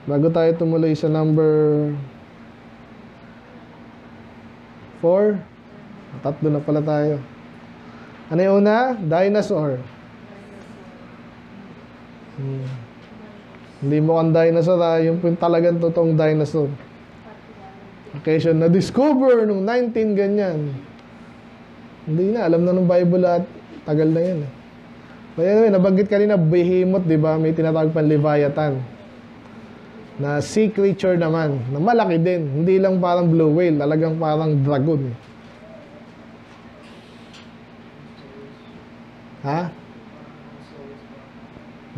Bago tayo tumuloy sa number 4. Tatlo na pala tayo. Ano yung una? Dinosaur. Hindi mo kang dinosaur ha. Yung talagang totoong dinosaur. Occasion na discover nung 19 ganyan. Hindi na. Alam na ng Bible at tagal na yan. By the way, nabanggit kanina behemoth, di ba? May tinatawag pang Leviathan. Na sea creature naman. Na malaki din. Hindi lang parang blue whale. Talagang parang dragon. Ha?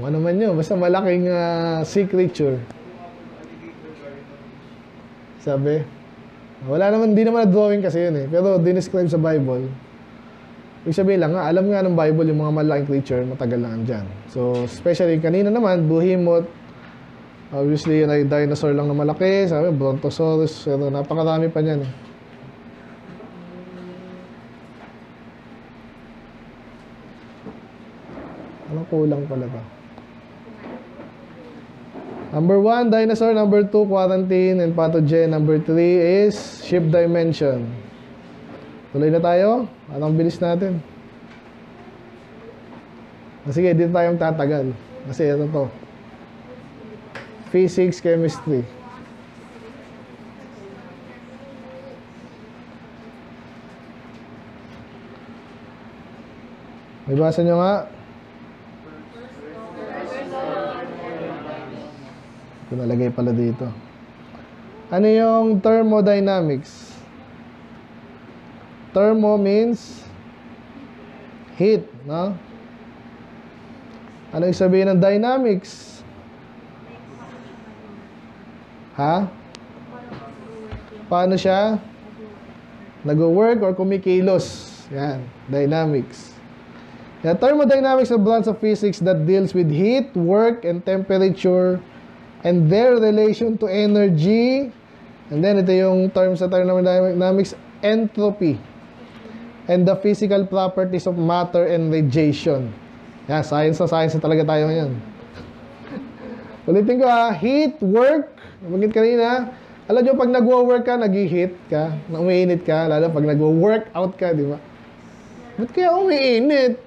Ano man yun? Basta malaking sea creature. Sabi? Wala naman, hindi naman na-drawing kasi yun eh. Pero dinescribe sa Bible. Ibig sabihin lang nga, alam nga ng Bible yung mga malaking creature, matagal lang andyan. So, especially kanina naman, behemoth. Obviously, yun ay dinosaur lang na malaki. Sabi, brontosaurus. Pero napakarami pa niyan eh. Anong kulang pala to? Number 1, dinosaur. Number 2, quarantine and pathogen. Number 3 is shift dimension. Tuloy na tayo. Anong bilis natin? Sige, dito tayong tatagal. Kasi ito to. Physics, chemistry. May basa nyo nga? Ito nalagay pala dito. Ano yung thermodynamics? Thermo means heat, no? Ano yung sabihin ng dynamics? Ha? Paano siya? Nag-work or kumikilos? Yan, dynamics. The thermodynamics is a branch of physics that deals with heat, work, and temperature and their relation to energy. And then ito yung term sa thermodynamics, entropy and the physical properties of matter and radiation. Yan, science na talaga tayo ngayon. Ulitin ko ha, heat, work, bakit kanina, alam nyo pag nagwo-work ka, nag-heat ka, umiinit ka, lalo pag nagwo-workout ka, di ba? Ba't kaya umiinit?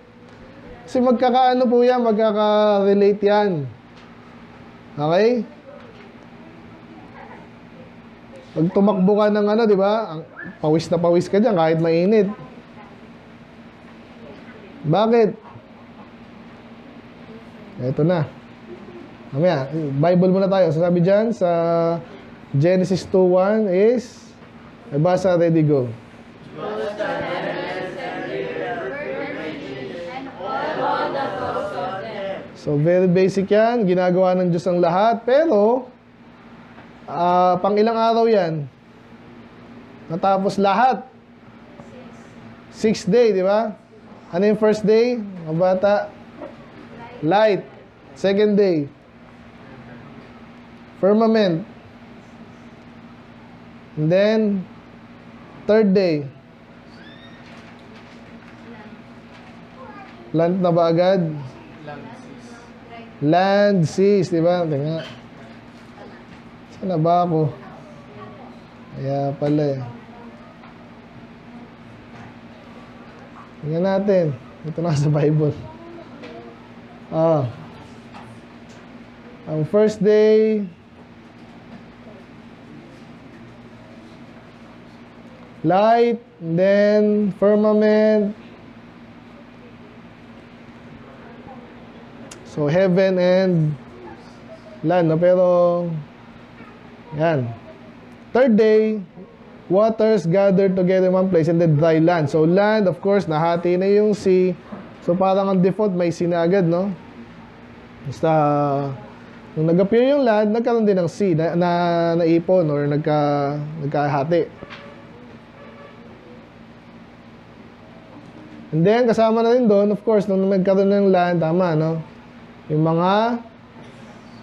Kasi magkakaano po yan, magkaka-relate yan. Okay? Pag tumakbo ka ng ano, di ba? Pawis na pawis ka dyan kahit mainit. Bakit? Ito na. Mamaya, Bible muna tayo. Sabi dyan sa Genesis 2:1 is, may basa, ready, go. So, very basic yan. Ginagawa ng Diyos ang lahat. Pero, pang ilang araw yan? Natapos lahat. 6th day, di ba? Ano yung first day? Mga bata? Light. Second day? Firmament. And then, third day? Land na ba agad? Land, seas, di ba? Tingnan. Saan na ba ako? Kaya pala eh. Tingnan natin. Ito na sa Bible. Ang first day, light, and then firmament. So, heaven and land, no? Pero, yan. Third day, waters gathered together in one place and then dry land. So, land, of course, nahati na yung sea. So, parang ang default, may sea na agad, no? Basta, nung nag-appear yung land, nagkaroon din ng sea na naipon or nagkahati. And then, kasama na rin doon, of course, nung nagkaroon ng land, tama, no? Yung mga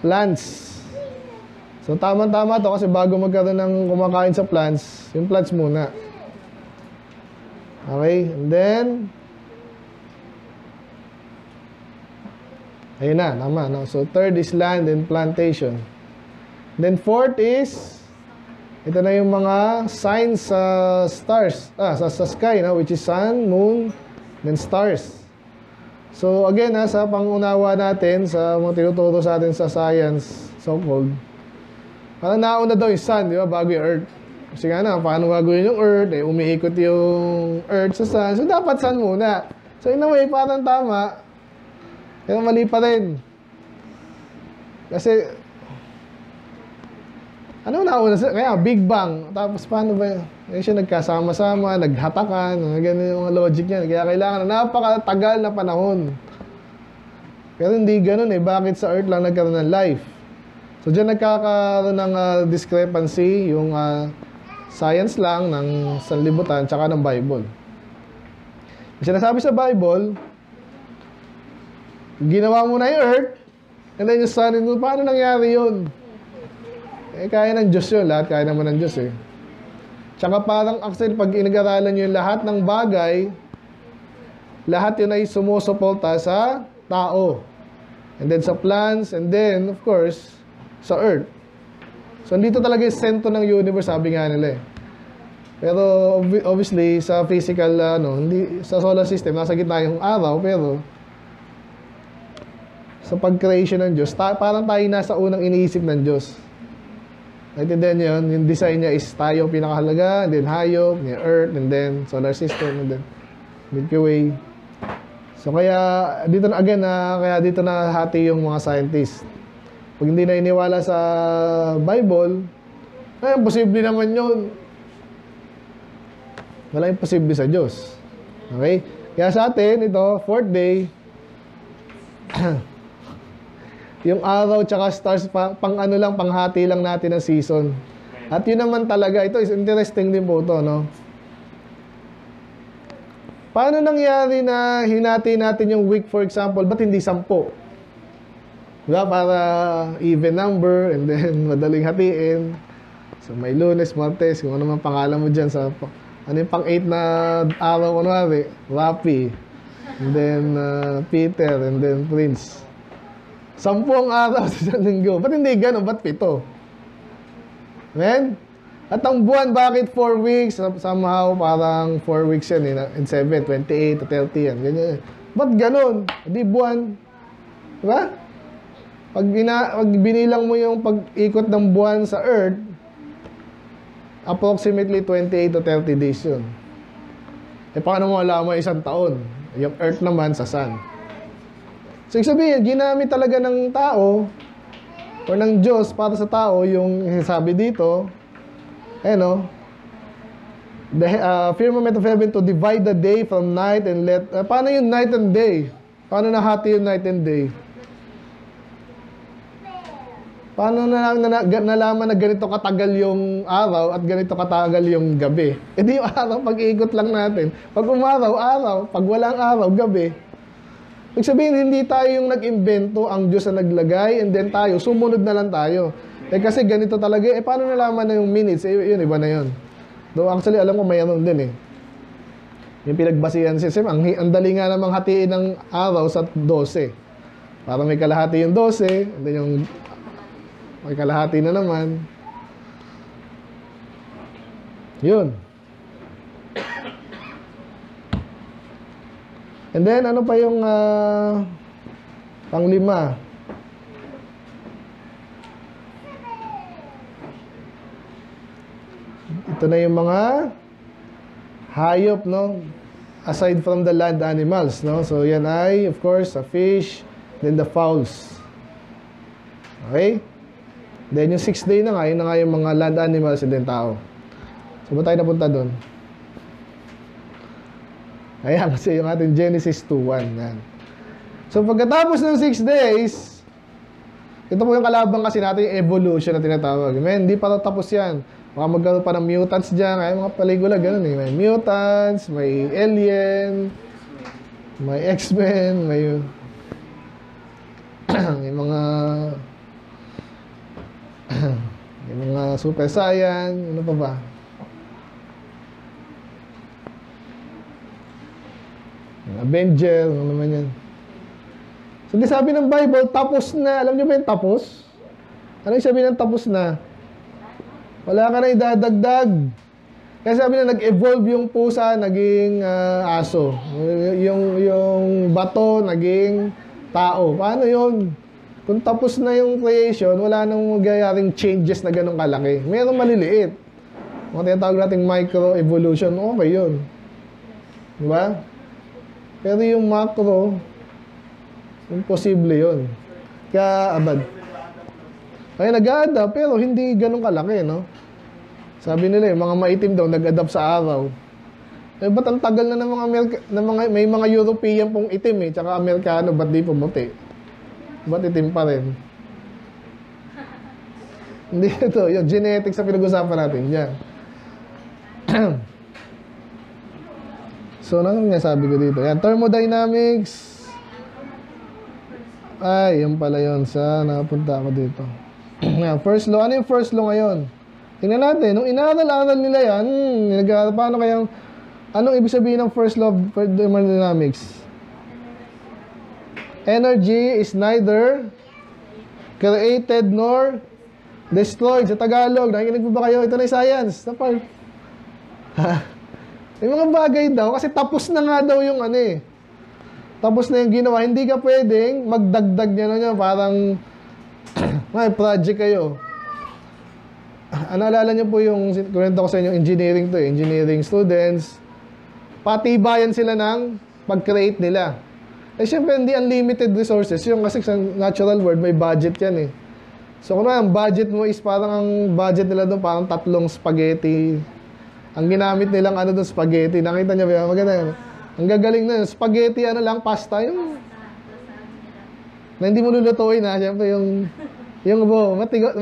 plants. So, tama-tama to kasi bago magkaroon ng kumakain sa plants, yung plants muna. Okay? And then, ayun na, tama, no? So, third is land and plantation. Then fourth is, ito na yung mga signs sa stars, sa sky, no? Which is sun, moon, then stars. So again, sa pangunawa natin, sa mga tinuturo sa atin sa science, so-called, parang nauna daw yung sun, di ba, bago yung earth. Kasi nga na, paano gagawin yung earth, umiikot yung earth sa sun, so dapat sun muna. So in a way, parang tama, pero mali pa rin. Kasi, ano nauna? Kaya, Big Bang. Tapos, paano ba yun? Siya nagkasama-sama, naghatakan, ganun yung logic niya. Kaya kailangan na napakatagal na panahon. Pero hindi ganun Bakit sa Earth lang nagkaroon ng life? So, dyan nagkakaroon ng discrepancy, yung science lang ng sanlibutan, tsaka ng Bible. Sinasabi sa Bible, ginawa mo na yung Earth, and then yung sun, paano nangyari yun? Kaya ng Diyos yun. Lahat kaya naman ng Diyos Tsaka parang actually, pag inag-aralan nyo yung lahat ng bagay, lahat yun ay sumusuporta sa tao. And then sa plants, and then, of course, sa Earth. So, dito talaga yung sentro ng universe, sabi nga nila Pero, obviously, sa physical, hindi, sa solar system, nasa gitna yung araw, pero, sa pag-creation ng Diyos, parang tayo nasa unang iniisip ng Diyos. Naintindihan niyo yun? Yung design niya is tayo pinakahalaga, and then hayop, yung Earth, and then solar system, and then Milky Way. So kaya dito na again kaya dito na hati yung mga scientists. Pag hindi na iniwala sa Bible, posible naman yun. Wala imposible sa Diyos. Okay? Kaya sa atin, ito, fourth day, yung araw tsaka stars, panghati lang natin ang season. At yun naman talaga, ito is interesting din po ito, no? Paano nangyari na hinati natin yung week, for example, ba't hindi 10? Diba? Para even number, and then madaling hatiin. So may Lunes, Martes, kung ano man pangalan mo dyan sa, ano yung pang-8 na araw, kunwari, Rapi, and then Peter, and then Prince. 10 araw sa isang linggo. Ba't hindi ganun? Ba't 7? Amen? At ang buwan, bakit 4 weeks? Somehow, parang 4 weeks yan in 7, 28 to 30 yan. Ganyan. Ba't ganun? Hindi buwan. Diba? Pag binilang mo yung pag-ikot ng buwan sa Earth, approximately 28 to 30 days yun. Paano mo alam mo isang taon? Yung Earth naman sa Sun. So, ibig sabihin, ginamit talaga ng tao o ng Diyos para sa tao yung sabi dito, the firmament of heaven to divide the day from night and let... paano yung night and day? Paano nahati yung night and day? Paano nalaman na ganito katagal yung araw at ganito katagal yung gabi? Di yung araw, pag-iikot lang natin. Pag umaraw, araw. Pag walang araw, gabi. Ibig sabihin, hindi tayo yung nag-imbento, ang Diyos na naglagay, and then tayo, sumunod na lang tayo. Kasi ganito talaga, paano nalaman na yung minutes? Yun, iba na yun. Though actually, alam ko mayroon din Yung pinagbasihan system, ang dali nga namang hatiin ng araw sa 12. Para may kalahati yung 12, and then yung may kalahati na naman. Yun. And then, ano pa yung pang-5? Ito na yung mga hayop, no? Aside from the land animals, no? So, yan ay, of course, a fish, then the fowls. Okay? Then, yung 6th day na nga, yun na nga yung mga land animals and then tao. So, ba tayo napunta doon? Ayan, kasi yung ating Genesis 2:1. Yan. So, pagkatapos ng 6 days, ito po yung kalabang kasi natin, yung evolution na tinatawag. Hindi pa tapos yan. Baka magkaroon pa ng mutants dyan. Kaya mga pelikula, ganun May mutants, may alien, may X-Men, may mga yung mga super saiyan, ano pa ba? Avenger, ano naman yan. So, di sabi ng Bible, tapos na. Alam niyo ba yung tapos? Ano yung sabihin ng tapos na? Wala ka na idadagdag. Kaya sabi na nag-evolve yung pusa, naging aso. Yung bato, naging tao. Paano yun? Kung tapos na yung creation, wala nang magyayaring changes na ganun kalaki. Mayroong maliliit. Kung tinatawag natin micro-evolution, okay yun. Diba? Pero yung macro, imposible yun. Kaya abad. Kaya nag-a-adapt, pero hindi ganun kalaki, no? Sabi nila, yung mga maitim daw, nag-adapt sa araw. Eh, ba't ang tagal na ng mga may mga European pong itim eh, tsaka Amerikano, ba't di pumuti? Ba't itim pa rin? Hindi ito, yung genetics sa pinag-usapan natin dyan. So, ano nga sabi ko dito? Yan, thermodynamics. Ay, yun pala yun sa napunta ako dito. First law. Ano yung first law ngayon? Tingnan natin. Nung inaaral-aral nila yan, paano kayang, anong ibig sabihin ng first law of thermodynamics? Energy is neither created nor destroyed. Sa Tagalog, nakikinig po ba kayo? Ito na yung science. May mga bagay daw, kasi tapos na nga daw yung ano eh. Tapos na yung ginawa. Hindi ka pwedeng magdagdag niya, parang may project kayo. Naalala niyo po yung kwento ko sa inyo, engineering to eh. Engineering students. Patibayan sila ng pag-create nila. Eh syempre hindi unlimited resources. Yung kasi sa natural world may budget yan eh. So kung ang budget mo is parang ang budget nila doon parang 3 spaghetti. Ang ginamit nilang ano doon spaghetti. Nakita niyo ba? Maganda yun. Ang gagaling na spaghetti ano lang pasta yung na hindi mo lulutuin ha. Syempre yung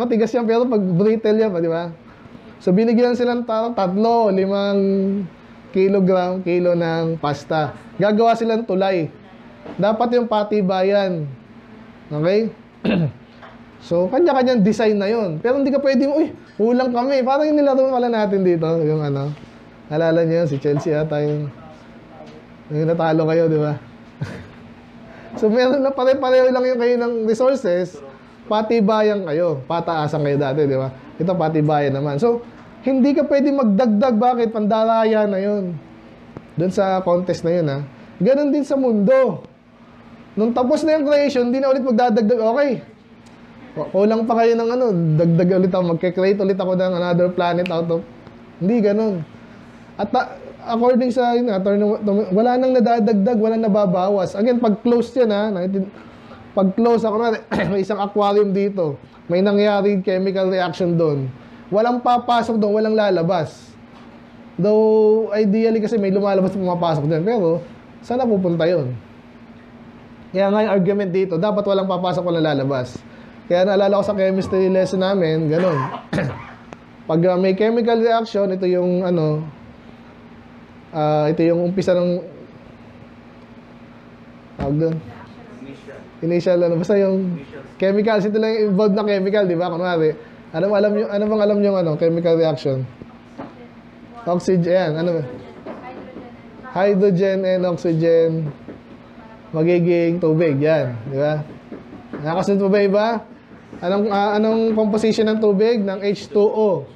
matigas yan pero pag brittle yan, di ba? So binigyan sila ng 3, 5 kilo ng pasta. Gagawa sila ng tulay. Dapat yung patibayan. Okay? So kanya-kanyang design na yun. Pero hindi ka pwede mo, uy, kulang kami. Parang yung nilaro pala natin dito. Yung ano, alala niyo si Chelsea ata yung natalo kayo, di ba? So meron na pare-pareho lang yung kayo ng resources. Patibayan kayo, pataasan kayo dati, di ba? Ito patibayan naman. So, hindi ka pwede magdagdag. Bakit? Pandaraya na yun. Doon sa contest na yun, ha? Ganon din sa mundo. Nung tapos na yung creation, hindi na ulit magdadagdag. Okay. Kulang pa kayo ng ano, dagdag ulit ako. Magke-create ulit ako ng another planet out of... Hindi ganon. At according sa yun, wala nang nadadagdag, wala nababawas. Again, pag close yan, ha? Pag close ako na, may isang aquarium dito. May nangyari chemical reaction doon. Walang papasok doon, walang lalabas. Though, ideally kasi may lumalabas at pumapasok doon. Pero, saan na pupunta yun? Kaya nga yung argument dito, dapat walang papasok, walang lalabas. Kaya naalala ko sa chemistry lesson namin, ganun. Pag may chemical reaction, ito yung ano, ito yung umpisa ng tawag doon. Initial ano, basta yung chemicals, ito lang yung involved na chemical, di ba? Kunwari, ano bang alam yung ano, chemical reaction? Oxygen, ano ba? Hydrogen and oxygen magiging tubig, yan, di ba? Nakasunod mo ba iba? Anong composition ng tubig? Ng H2O.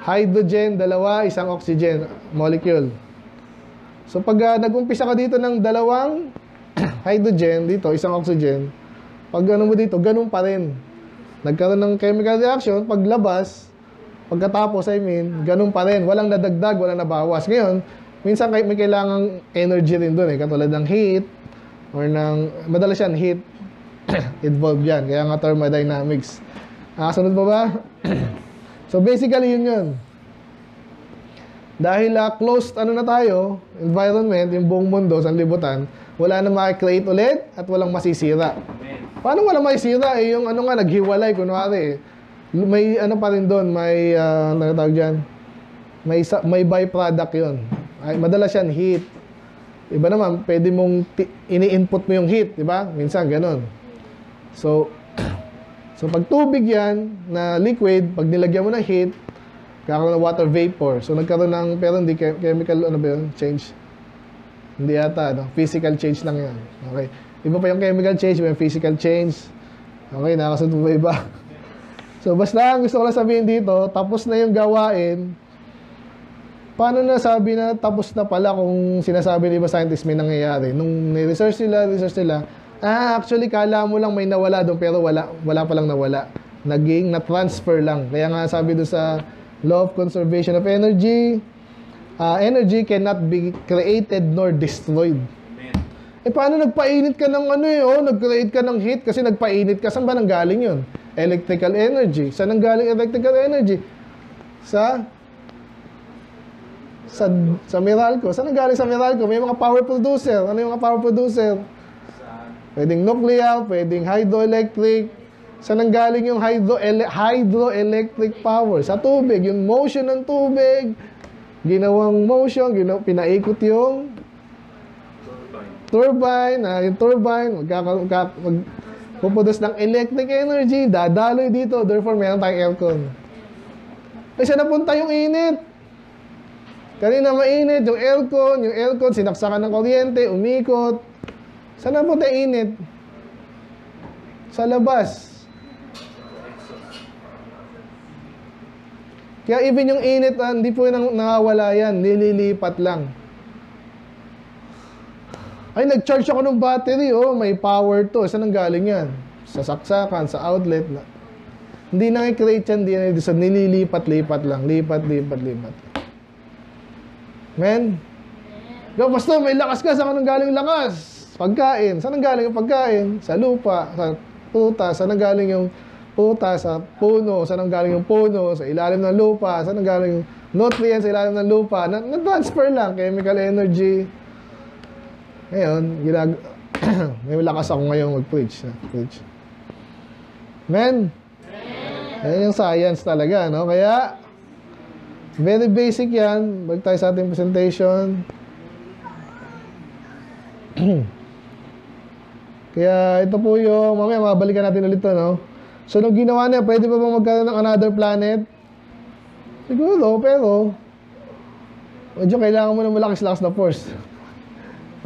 Hydrogen, 2, isang oxygen molecule. So pag nag-umpisa ka dito ng 2 hydrogen, dito, isang oxygen, pag ano mo dito, ganun pa rin. Nagkaroon ng chemical reaction, paglabas, pagkatapos, ganun pa rin. Walang nadagdag, walang nabawas. Ngayon, minsan may kailangang energy rin doon eh, katulad ng heat, or ng, madalas yan, heat, involved yan. Kaya nga thermodynamics. Sunod pa ba? So basically, yun. Dahil closed ano na tayo, environment, yung buong mundo, sanlibutan, wala na makikreate ulit at walang masisira. Paano walang masisira? Eh, yung ano nga, naghiwalay, kunwari. May ano pa rin doon, may, tawag dyan, may byproduct yun. Ay, madalas yan, heat. Iba naman, pwede mong ini-input mo yung heat, di ba? Minsan, ganun. So pag tubig yan, na liquid, pag nilagyan mo ng heat, kakaroon ng water vapor. So, nagkaroon ng, pero hindi chemical, ano ba yun? Change. Hindi yata, no? Physical change lang yan. Okay. Iba pa yung chemical change, iba yung physical change. Okay, nakasunod mo ba iba? So, basta ang gusto ko lang sabihin dito, tapos na yung gawain. Paano nasabi na tapos na pala kung sinasabi ni iba scientist may nangyayari? Nung research nila, actually, kala mo lang may nawala doon, pero wala palang nawala. Naging na-transfer lang. Kaya nga sabi doon sa Law of Conservation of Energy, energy cannot be created nor destroyed. Paano nagpainit ka ng nag-create ka ng heat kasi nagpainit ka? Saan ba nanggaling yun? Electrical energy. Saan nanggaling electrical energy? Sa Meralco. Saan nanggaling sa Meralco? May mga power producer. Ano yung mga power producer? Pwedeng nuclear, pwedeng hydroelectric. Saan nanggaling yung hydroelectric power? Sa tubig. Yung motion ng tubig, ginawang motion, pinaikot yung turbine, yung turbine, magpuproduce ng electric energy, dadaloy dito, therefore meron tayong aircon. Saan napunta yung init? Kanina mainit, yung aircon, sinaksakan ng kuryente, umikot. Saan napunta yung init? Sa labas. Kaya even yung init, hindi po nawawala yan, nililipat lang. Ay, nag-charge ako ng battery, may power to. Saan nanggaling yan? Sa saksakan, sa outlet. Hindi na-create yan, nililipat-lipat lang. Lipat. Men? Basta may lakas ka, saan nanggaling lakas? Pagkain. Saan nanggaling yung pagkain? Sa lupa, sa puta. Saan nanggaling yung puta? Sa puno. Saan nanggaling yung puno? Sa ilalim ng lupa. Saan nanggaling yung nutrients sa ilalim ng lupa? Na-transfer lang, chemical energy. Ngayon, may lakas ako ngayon mag-preach. Men, yan yung science talaga, no? Kaya, very basic yan. Balik tayo sa ating presentation. Kaya, ito po yung, mamaya mabalikan natin ulit ito, no? So, nung ginawa niya, pwede pa ba magkaroon ng another planet? Siguro, pero, medyo kailangan mo ng malakas-lakas na force.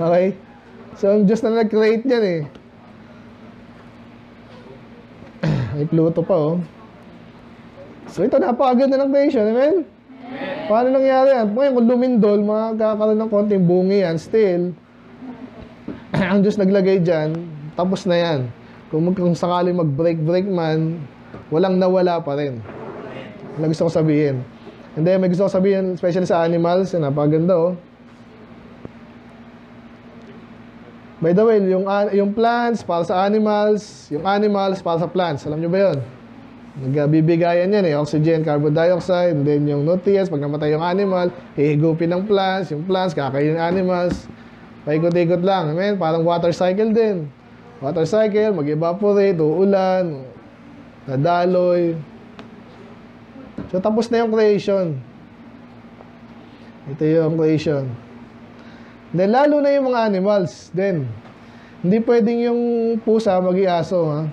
Okay? So, ang Diyos na nag-create yan eh. May Pluto pa So, ito napakaganda ng creation. Amen? Paano nangyari yan? Ngayon, kung lumindol, makakaroon ng konting bungi yan. Still, ang Diyos naglagay dyan, tapos na yan. Kung sakaling mag-break man, walang nawala pa rin. Ano gusto ko sabihin? And then, may gusto ko sabihin, especially sa animals, napakaganda By the way, yung plants para sa animals, yung animals para sa plants. Alam nyo ba yun? Nagbibigayan yan oxygen, carbon dioxide, and then yung nutrients, pag namatay yung animal, hihigupin ng plants, yung plants, kakainin ng animals. Paikot-ikot lang. Amen? Parang water cycle din. Water cycle, mag-evaporate, uulan, nadaloy. So, tapos na yung creation. Ito yung creation. Then, lalo na yung mga animals. Then, hindi pwedeng yung pusa mag-iaso, ha?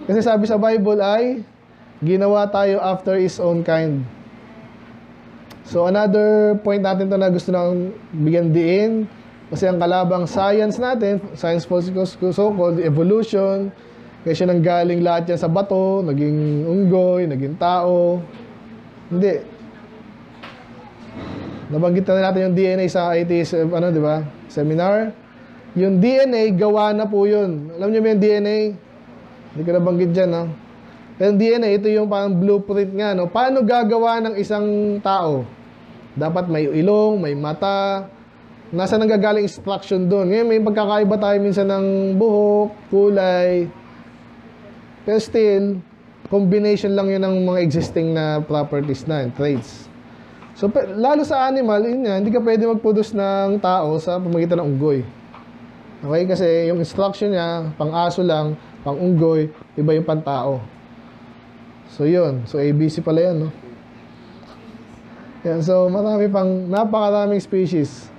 Kasi sabi sa Bible ay, ginawa tayo after His own kind. So, another point natin to na gusto nang bigyan diin, kasi ang kalabang science natin, science so-called evolution, kasi nanggaling lahat yan sa bato, naging unggoy, naging tao. Hindi. Nabanggit na natin yung DNA sa IT, di ba? Seminar. Yung DNA, gawa na po yun. Alam niyo ba yung DNA? Hindi ko nabanggit dyan, no? Yung DNA, ito yung parang blueprint nga, no? Paano gagawa ng isang tao? Dapat may ilong, may mata. Nasa nanggagaling instruction doon. Ngayon, may pagkakaiba tayo minsan ng buhok, kulay. Pero still, combination lang yun ng mga existing na properties na, traits. So, lalo sa animal, hindi ka pwede mag-produce ng tao sa pamamagitan ng unggoy. Okay? Kasi yung instruction niya, pang-aso lang, pang-unggoy, iba yung pang-tao. So, yun. So, ABC pala yan, no? Yan. So, napakaraming species.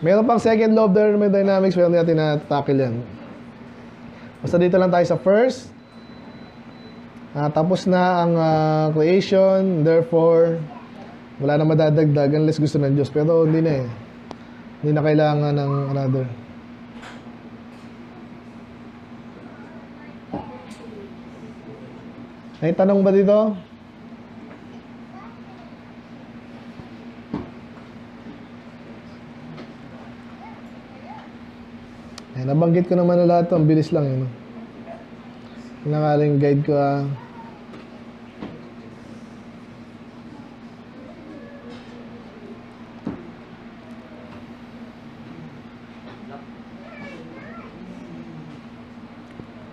Meron pang second law of thermodynamics, pero hindi natin na-tackle yan. Basta dito lang tayo sa first. Tapos na ang creation. Therefore, wala na madadagdag unless gusto ng Diyos. Pero hindi na Hindi na kailangan ng another. May tanong ba dito? Nabanggit ko naman na lahat 'to, ang bilis lang yun. Pinakaling guide ko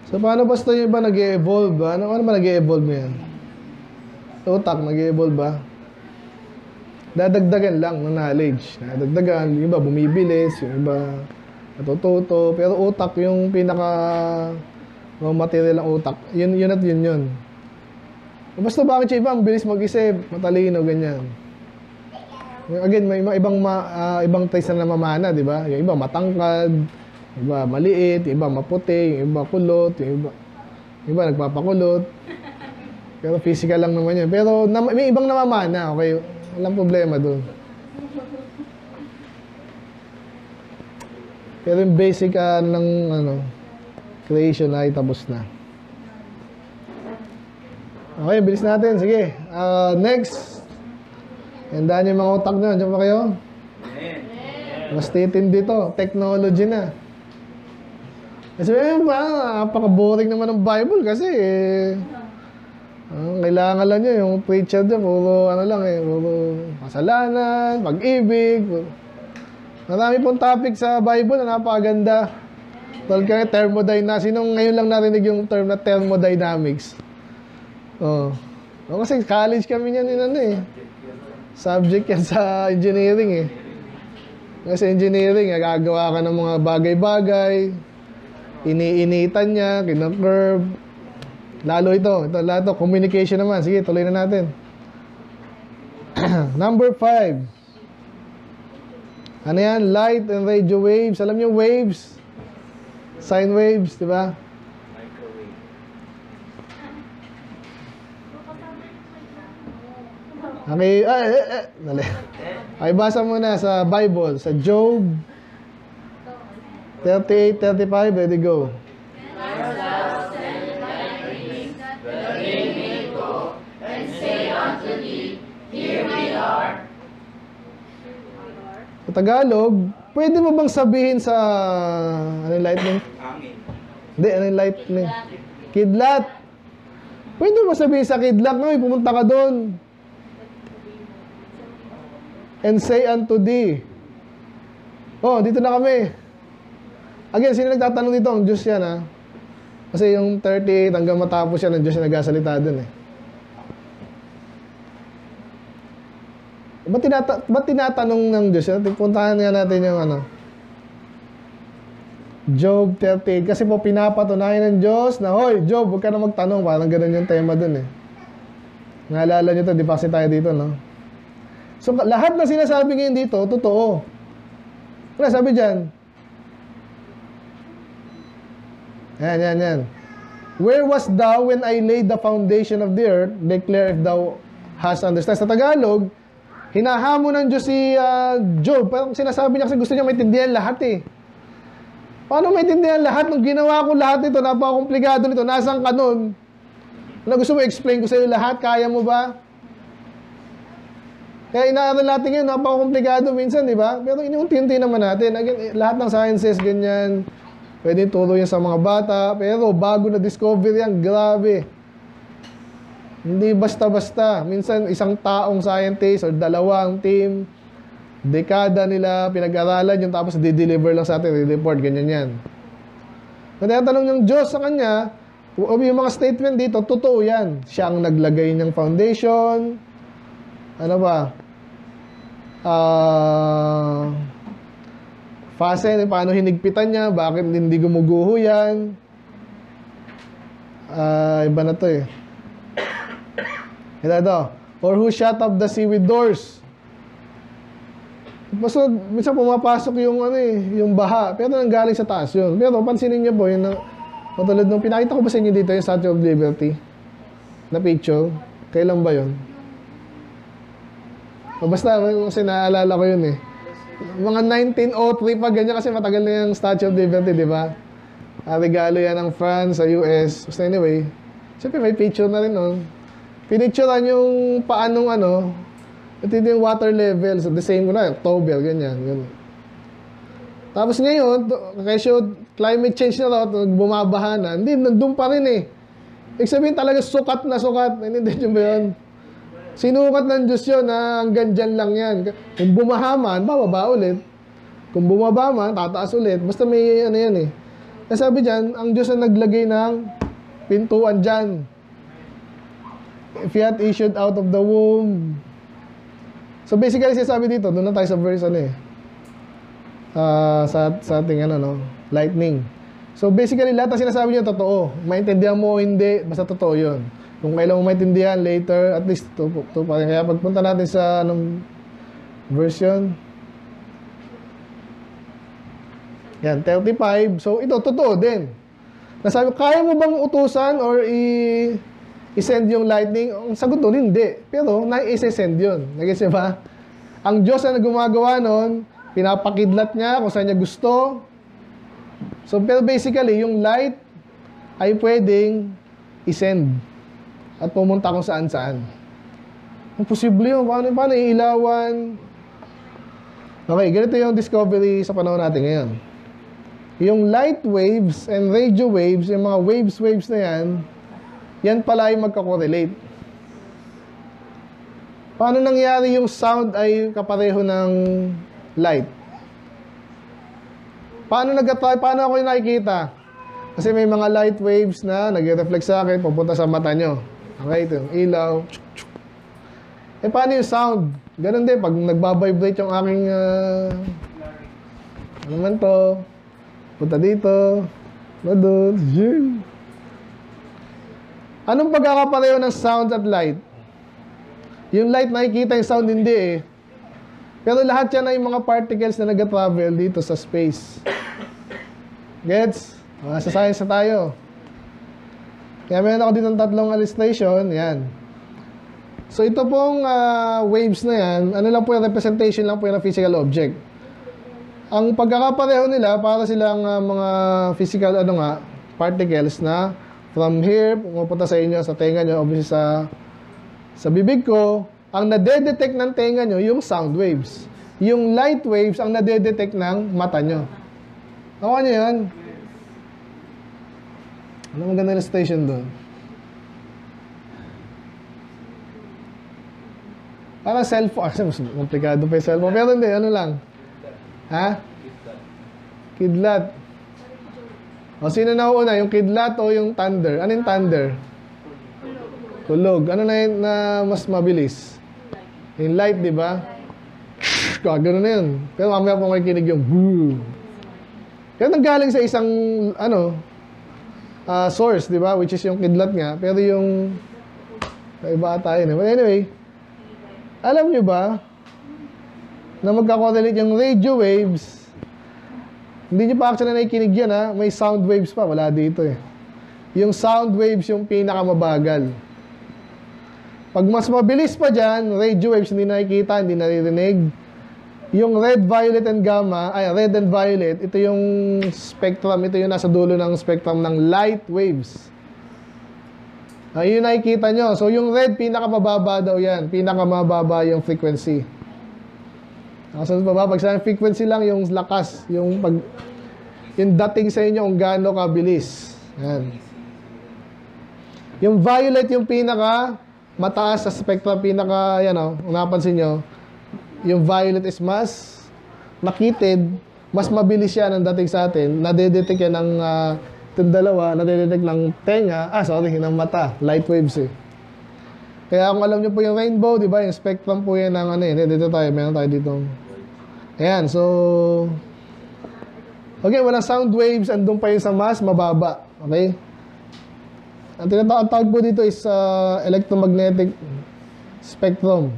So, paano basta yung iba nag-e-evolve ba? Ano ba nag-e-evolve mo yan? Utak, nag-e-evolve ba? Dadagdagan lang ng knowledge. Dadagdagan, yung iba bumibilis, yung iba natututo. Pero utak, yung pinaka material ng utak, yun at yun. Basta bakit yung iba, ang bilis mag-isip, matalino, ganyan. Again, may ibang taste na namamana, di ba? Yung iba matangkad, yung iba maliit, yung iba maputi, yung iba kulot, yung iba nagpapakulot. Pero physical lang naman yun. Pero may ibang namamana, okay? Walang problema doon. Pero yung basic ng creation ay tapos na. Okay, bilis natin. Sige. Next. Handaan yung mga utak nyo. Diyan pa kayo? Mas titindi to. Technology na. Kasi ba, napaka-boring naman ng Bible kasi kailangan lang nyo yung preacher dyan. Puro puro kasalanan, pag-ibig. Marami pong topic sa Bible na napakaganda. Tol kayo, thermodynamics. Sinong ngayon lang narinig yung term na thermodynamics? Kasi college kami niyan subject yan sa engineering Kasi engineering, gagawa ka ng mga bagay-bagay, iniinitan niya, kina-curve. Lalo ito, lahat ito, communication naman. Sige, tuloy na natin. Number 5. Ano yan? Light and radio waves. Alam niyo waves? Sine waves, di ba? Okay, dali. Ay, basa muna sa Bible, sa Job 38:35, ready, go. Sa Tagalog, pwede mo bang sabihin sa lightning? Hindi, lightning? Kidlat. Pwede mo sabihin sa kidlat, pumunta ka doon. And say unto thee. Dito na kami. Again, sino nagtatanong dito? Ang Diyos yan, Kasi yung 38 hanggang matapos yan, ang Diyos yung nagsasalita dun, Ba't tinatanong ng Diyos yan? Puntahan nga natin yung Job 38. Kasi po pinapatunayan ng Diyos na, hoy, Job, huwag ka na magtanong. Parang ganun yung tema dun, Naalala nyo to, di pa kasi tayo dito, So, lahat na sinasabi ngayon dito, totoo. Ano sabi dyan? Yan. Where was thou when I laid the foundation of the earth? Declare if thou hast understand. Sa Tagalog, hinahamon ng Diyos si Job. Parang sinasabi niya kasi gusto niya maintindihan lahat Paano maintindihan lahat? Nung ginawa ko lahat ito, napaka-komplikado nito, nasaan ka nun? Gusto mo explain ko sa iyo lahat? Kaya mo ba? Kaya inaaral natin yun, napaka-komplikado minsan, di ba? Pero inuunti-unti naman natin. Again, lahat ng sciences, ganyan. Pwede turo yan sa mga bata. Pero bago na-discover yan, grabe. Hindi basta-basta. Minsan, isang taong scientist or dalawang team, dekada nila pinag-aralan yun, tapos di-deliver lang sa atin, report, ganyan yan. Kaya tanong ng Diyos sa kanya, yung mga statement dito, totoo yan. Siya ang naglagay ng foundation. Ano ba? Fase, paano hinigpitan niya, bakit hindi gumuguho yan. Iba na to Ito. Or who shut up the sea with doors. Basta, minsan pumapasok yung yung baha, pero nanggaling sa taas yun. Pero pansinin niyo po, yun matulad nung pinakita ko ba sa inyo dito yung Statue of Liberty na picture. Kailan ba yun? Basta, kasi naaalala ko yun Mga 1903 pa, ganyan kasi matagal na yung Statue of Liberty, di ba? Regalo yan ng France sa US. So anyway, siyempre may picture na rin nun. Pinicturean yung paanong ano, ito yung water level. So the same na, October, ganyan. Tapos ngayon, kasi climate change na raw, bumabaha na, hindi, nandun pa rin eh. Ibig sabihin talaga sukat na sukat. Hindi nyo ba yun? Sinukat ng Diyos yun na hanggang dyan lang yan. Kung bumaha man, bababa ulit. Kung bumaba man, tataas ulit. Basta may ano yan eh. Kaya sabi dyan, ang Diyos na naglagay ng pintuan dyan. If you had issued out of the womb. So basically, sabi dito, doon na tayo sa verse ano eh. Sa ating ano, no? Lightning. So basically, lahat ng sinasabi niyo totoo. Maintindihan mo o hindi, basta totoo yun. Kung kailan mo maintindihan later, at least ito pa rin. Kaya pagpunta natin sa anong version. Yan, 35. So ito, totoo din. Nasabi, kaya mo bang utusan or i-send yung lightning? Ang sagot doon, hindi. Pero, na-i-send yun. Nagets ba? Ang Diyos na gumagawa nun, pinapakidlat niya kung saan niya gusto. So, pero basically, yung light ay pwedeng i-send at pumunta kung saan-saan. Imposible yun. Paano iilawan? Okay, ganito yung discovery sa panahon natin ngayon. Yung light waves and radio waves, yung mga waves na yan pala ay magkakorelate. Paano nangyari yung sound ay kapareho ng light? Paano ako yung nakikita? Kasi may mga light waves na nag-reflect sa akin, pupunta sa mata nyo. Okay, ito yung ilaw. Paano yung sound? Ganun din, pag nagbabibrate yung aking, ano man to, punta dito, doon, yun. Anong pagkakapareho ng sound at light? Yung light nakikita, yung sound hindi eh. Pero lahat yan ay mga particles na nag-travel dito sa space. Gets? Sa science na tayo. Kaya meron ako dito ng tatlong illustration. Yan. So ito pong waves na yan, ano lang po yung representation lang po yung physical object. Ang pagkakapareho nila, para silang mga physical particles na from here, pumunta sa inyo, sa tenga nyo, obviously sa bibig ko, ang nade-detect ng tenga nyo, yung sound waves. Yung light waves, ang nade-detect ng mata nyo. Nakuha nyo yan? Ano maganda na station doon? Parang cellphone. Kasi mas komplikado pa yung cellphone. Pero hindi, ano lang. Ha? Kidlat. O sino na una? Yung kidlat o yung thunder? Ano yung thunder? Tulog. Ano na yun na mas mabilis? Yung light, di ba? Gano'n na yun. Pero mamaya po makikinig yung boom. Kaya nanggaling sa isang, source, di ba? Which is yung kidlat nga. Pero yung, iba ata yun. But anyway, alam nyo ba, na magkakorelate yung radio waves, hindi nyo pa actually nakikinig yan, ha? May sound waves pa. Wala dito eh. Yung sound waves yung pinakamabagal. Pag mas mabilis pa dyan, radio waves hindi nakikita, hindi naririnig. Yung red, violet, and gamma, red and violet, ito yung spectrum, ito yung nasa dulo ng spectrum ng light waves. Yun nakikita nyo. So yung red, pinakamababa daw yan. Pinakamababa yung frequency. So pag sa frequency lang, yung lakas, yung dating sa inyo kung gaano kabilis. Yan. Yung violet, yung pinaka mataas sa spectrum, pinaka, kung napansin nyo, yung violet is mas makitid, mas mabilis yan ang dating sa atin. Nadedetect yan ng itong dalawa, nadedetect ng tenga, ng mata, light waves eh. Kaya kung alam nyo po yung rainbow, di ba, yung spectrum po yan ng dito tayo, meron tayo dito. Ayan, so, okay, walang sound waves, andun pa yung sa mas mababa, okay? Ang tinatawag po dito is electromagnetic spectrum.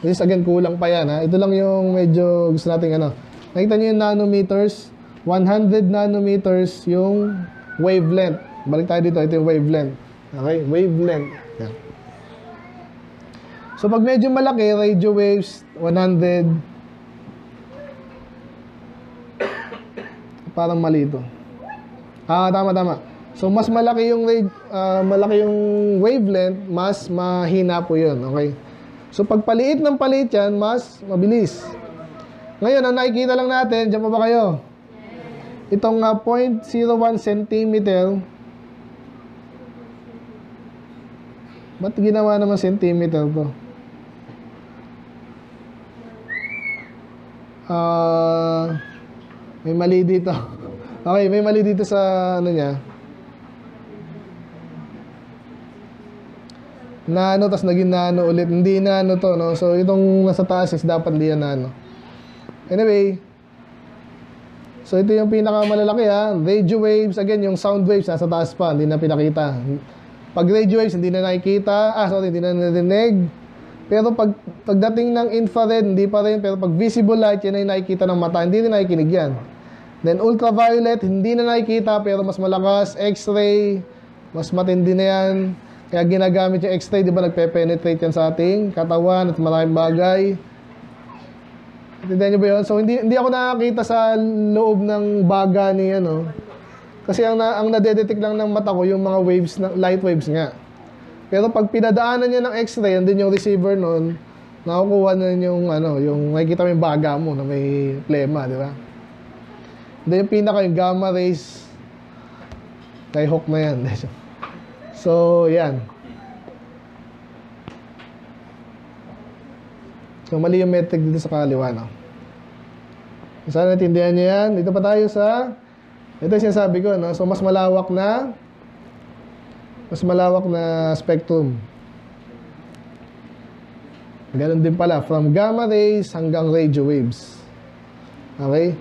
This again, kulang pa yan, ha? Ito lang yung medyo gusto natin, nakita nyo yung nanometers, 100 nanometers yung wavelength. Balik tayo dito, ito yung wavelength. Okay, wavelength. Yan. So, pag medyo malaki, radio waves, 100. Parang mali ito. Tama. So, mas malaki yung wavelength, mas mahina po yun. Okay? So, pag paliit ng paliit yan, mas mabilis. Ngayon, ang nakikita lang natin, dyan pa ba kayo? Itong 0.01 centimeter. Ba't ginawa naman centimeter to? May mali dito. Okay, may mali dito sa ano niya. Nano, tas naging nano ulit. Hindi nano to, no? So, itong nasa taas is dapat hindi yan nano. Anyway, so ito yung pinakamalalaki ha. Radio waves, again, yung sound waves nasa taas pa, hindi na pinakita. Pag radio waves, hindi na nakikita. Hindi na narinig. Pero pagdating ng infrared, hindi pa rin. Pero pag visible light, yan ay nakikita ng mata. Hindi rin nakikinig yan. Then ultraviolet, hindi na nakikita pero mas malakas. X-ray, mas matindi na yan. Kaya ginagamit yung X-ray, di ba, nagpe-penetrate yan sa ating katawan at maraming bagay. Intindihan nyo ba yun? So, hindi ako nakakita sa loob ng baga ni ano. Kasi ang nadedetect lang ng mata ko, yung mga waves, light waves nga. Pero pag pinadaanan niya ng X-ray, and then yung receiver nun, nakukuha na yung, yung makikita mo yung baga mo na may plema, di ba? Then yung pinaka, yung gamma rays, kay Hawk na yan. So, yan. So, mali yung metric dito sa kaliwa, no? Sana natindihan niyo yan. Dito pa tayo sa, ito yung sinasabi ko, no? So, mas malawak na spectrum. Ganun din pala, from gamma rays hanggang radio waves. Okay?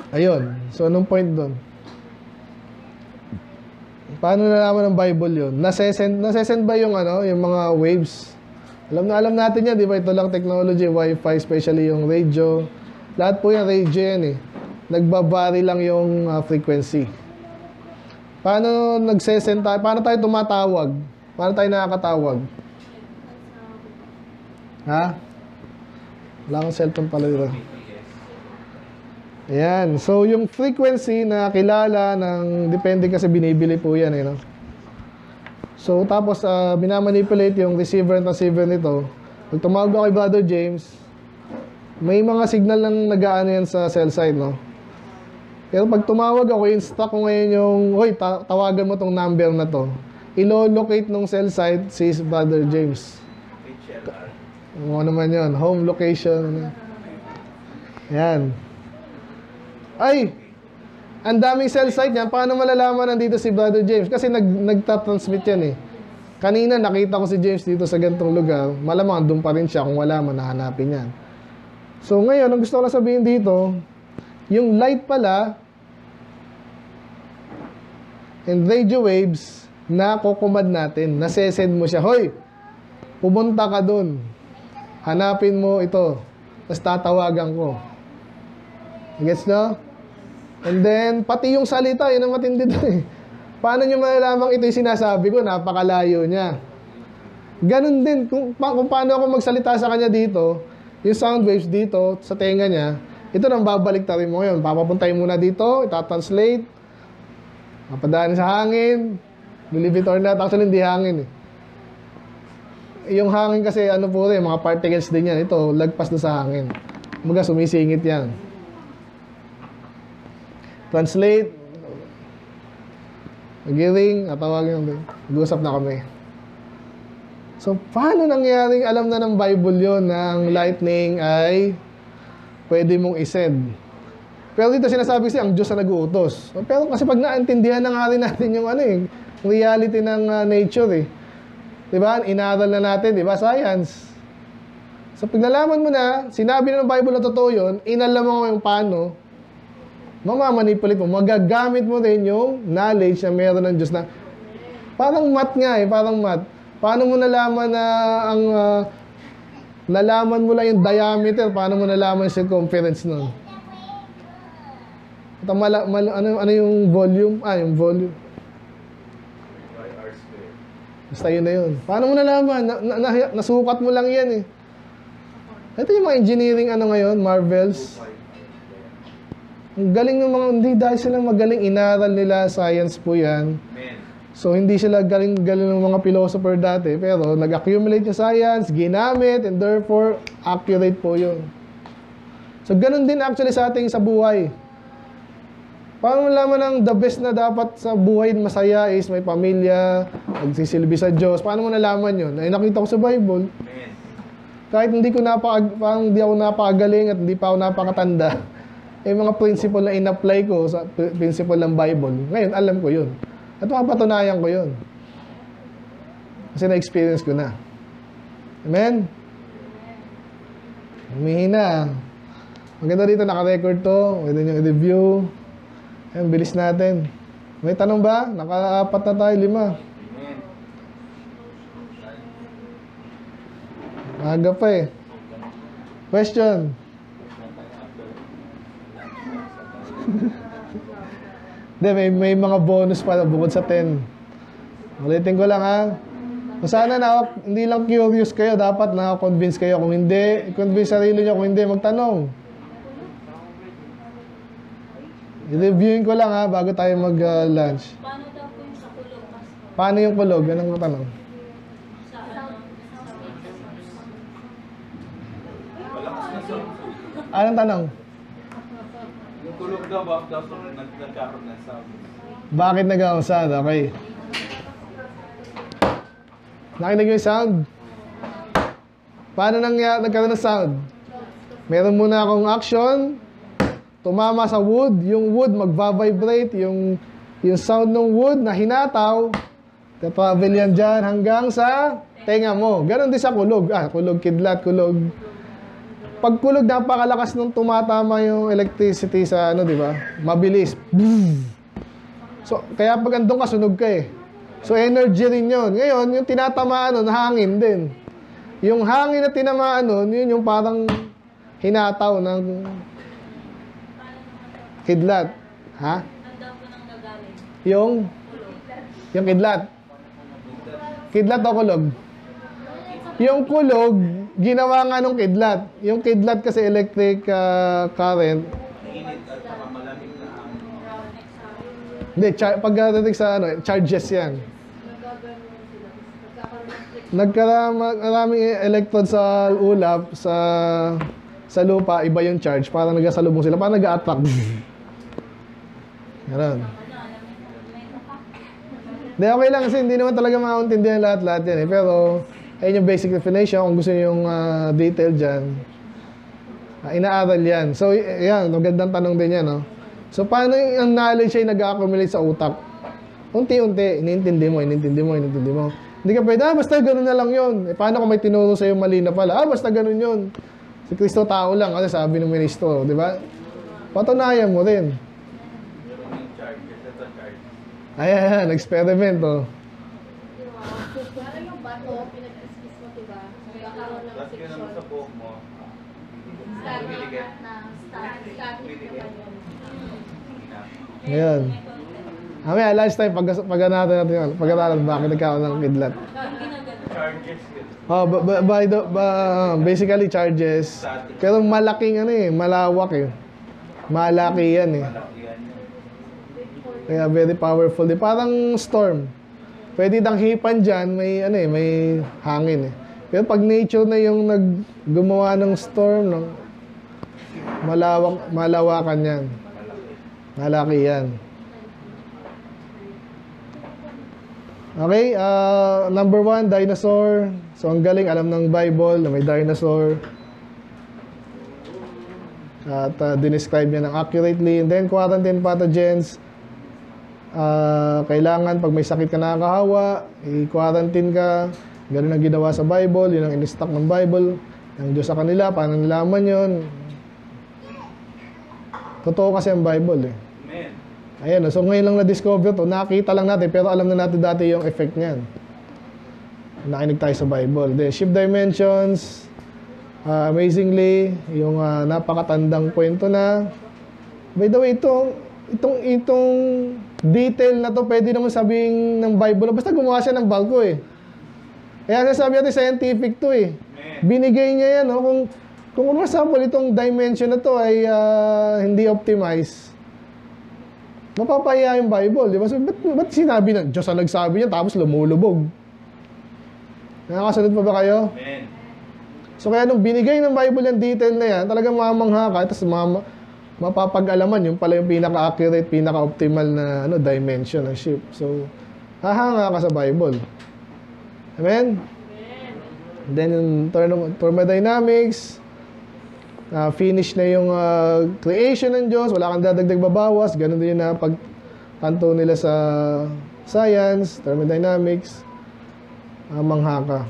Ayun. So, anong point doon? Paano nalaman ng Bible yun? Nasesend ba yung yung mga waves? Alam natin yan, di ba? Ito lang technology, Wi-Fi, especially yung radio. Lahat po yung radio yan eh. Nagbabari lang yung frequency. Paano nagsesend tayo? Paano tayo tumatawag? Paano tayo nakakatawag? Ha? Wala akong cellphone pala dito. Ayan. So, yung frequency na kilala ng, depende kasi binibili po yan, no? So, tapos, minamanipulate yung receiver and receiver nito. Pag tumawag ako kay Brother James, may mga signal lang nag-aano yan sa cell site, no? Pero pag tumawag ako, instruct ko ngayon yung, hoy, tawagan mo tong number na to. Ilo-locate nung cell site si Brother James. Ano naman yun? Home location. Yan. Ay, ang daming cell site niyan. Paano malalaman nandito si Brother James? Kasi nagtatransmit yan eh. Kanina nakita ko si James dito sa ganitong lugar. Malamang doon pa rin siya. Kung wala man, nahanapin yan. So ngayon, ang gusto ko lang sabihin dito, yung light pala and radio waves na kukumad natin. Nasesend mo siya. Hoy, pumunta ka doon. Hanapin mo ito. Tapos tatawagan ko. Gets no? And then, pati yung salita, yun ang matindi doon eh. Paano nyo malalamang ito yung sinasabi ko? Napakalayo niya. Ganun din, kung paano ako magsalita sa kanya dito, yung sound waves dito, sa tenga niya, ito nang babalik tayo mo ngayon. Papapuntay muna dito, itatranslate, mapadaan sa hangin, believe it or not, actually hindi hangin eh. Yung hangin kasi, po rin, mga particles din yan. Ito, lagpas na sa hangin. Kumbaga, sumisingit yan. Translate. Nag-ring, atawagin natin. Nag-usap na kami. So, paano nangyaring alam na ng Bible yon na ang lightning ay pwede mong isend? Pero dito sinasabi kasi ang Diyos na nag-uutos. Pero kasi pag naintindihan na nga rin natin yung reality ng nature eh. Diba? Inaral na natin, diba? Science. So, pag nalaman mo na, sinabi na ng Bible na totoo yun, inalam mo yung paano, mamamanipulate mo, magagamit mo rin yung knowledge na meron ng Diyos na parang math nga eh, parang math. Paano mo nalaman na nalaman mo lang yung diameter, paano mo nalaman yung circumference nun? At ano yung volume? Yung volume. Basta yun na yun. Paano mo nalaman? Nasukat mo lang yan eh. Ito yung mga engineering ano ngayon, Marvels. Ang galing ng mga, hindi dahil sila magaling, inaral nila, science po yan. So, hindi sila galing-galing ng mga philosopher dati, pero nag-accumulate yung science, ginamit, and therefore, accurate po yun. So, ganun din actually sa ating sa buhay. Paano malaman ang the best na dapat sa buhay masaya is may pamilya, nagsisilbi sa Diyos? Paano mo nalaman yun? Ay, nakita ko sa Bible. Kahit hindi parang hindi ako napakagaling at hindi pa ako napakatanda, mga principle na in-apply ko sa principle ng Bible, ngayon alam ko yun. At mapatunayan ko yun. Kasi na-experience ko na. Amen? Humihina. Maganda dito, naka-record to. Pwede nyo i-review. Ayan, bilis natin. May tanong ba? Naka-4 na tayo, 5. Aga pa eh. Question. Hindi, may mga bonus pa bukod sa 10. Ulitin ko lang ha. Kung sana hindi lang curious kayo, dapat na-convince kayo. Kung hindi, convince sarili nyo. Kung hindi, magtanong. I-reviewin ko lang ha, bago tayo mag-lunch. Paano daw po yung sa kulog? Paano yung kulog? Anong tanong? Sa ano? Anong tanong? Yung kulog daw, daw nagkaroon ng sound. Bakit nag-sound? Okay. Nakinig yung sound? Paano nagkaroon ng sound? Meron muna akong action, tumama sa wood, yung wood magva-vibrate, yung sound ng wood na hinataw, travel yan dyan hanggang sa tenga mo. Ganon din sa kulog. Kulog, kidlat, kulog. Pag kulog, napakalakas nung tumatama yung electricity sa di ba? Mabilis. So, kaya pag andun ka, sunog ka eh. So, energy rin yun. Ngayon, yung tinatamaan nun, hangin din. Yung hangin na tinamaan nun, yun yung parang hinataw ng kidlat. Ha? Handa po nang nagaling. Yung kidlat. Kidlat o kulog? Yung kulog, ginawa nga nung kidlat. Yung kidlat kasi electric current. Init at saka malamig na ang... Hindi, pagdating sa charges yan. Maraming electrod sa ulap, sa lupa, iba yung charge. Parang nagsasalubong sila, parang nag-a-attract. Ganun. Hindi, okay lang kasi hindi naman talaga makauntindihan lahat-lahat yan eh. Pero, ayun yung basic definition. Kung gusto nyo yung detail dyan, inaaral yan. So, yan, magandang tanong din yan, no? So, paano yung knowledge ay nag-accumulate sa utak? Unti-unti, inintindi mo. Hindi ka pwede, basta ganun na lang yun. Paano kung may tinuro sa'yo mali na pala? Basta ganun yun. Si Kristo tao lang, kasi sabi ng ministro, di ba? Patunayan mo rin. Ayan, experiment, oh. Parang yung bato, pinag-iskis mo, diba? Magkakaroon ng Tapos yun naman sa section. buhok mo. Static na static naman yun. Ayan. Mamaya, last time, pag-anatin natin yun. Pag-anatin, bakit nagkaroon ng kidlat? Charges yun. Oh, basically charges. Pero malaking malawak eh. Malaki yan eh. Malakyan yun. Kaya very powerful. Parang storm. Pwede dang hipan dyan, may hangin eh. Pero pag nature na yung gumawa ng storm, malawakan yan. Malaki yan. Okay, number 1, dinosaur. So, ang galing, alam ng Bible na may dinosaur. At dinescribe niya ng accurately. And then, quarantine pathogens. Kailangan, pag may sakit ka nakakahawa, i-quarantine ka. Ganun ang ginawa sa Bible. Yun ang in-stock ng Bible. Ng Diyos sa kanila, paano nalaman yun? Totoo kasi ang Bible eh. Amen. Ayan, so ngayon lang na-discover to, nakita lang natin, pero alam na natin dati yung effect niyan. Nakinig tayo sa Bible. Then, shift dimensions, amazingly, yung napakatandang kwento na. By the way, itong detail na to, pwede naman sabihin ng Bible, basta gumawa siya ng barko eh. Kaya sasabi natin, scientific to eh. Binigay niya yan, no? Kung Kung for example, itong dimension na to ay hindi optimized, mapapahiya yung Bible, di ba? So, ba't sinabi ng Diyos ang nagsabi niya tapos lumulubog? Nakakasunod pa ba kayo? Amen. So kaya nung binigay ng Bible yung detail na yan, talagang mamangha ka, tapos mapapag-alaman yung pala yung pinaka-accurate, pinaka-optimal na dimension ng ship. So, hahanga ka sa Bible. Amen? Then yung thermodynamics, finish na yung creation ng Diyos, wala kang dadagdag babawas, ganun din yung napagtanto nila sa science, thermodynamics, mangha ka.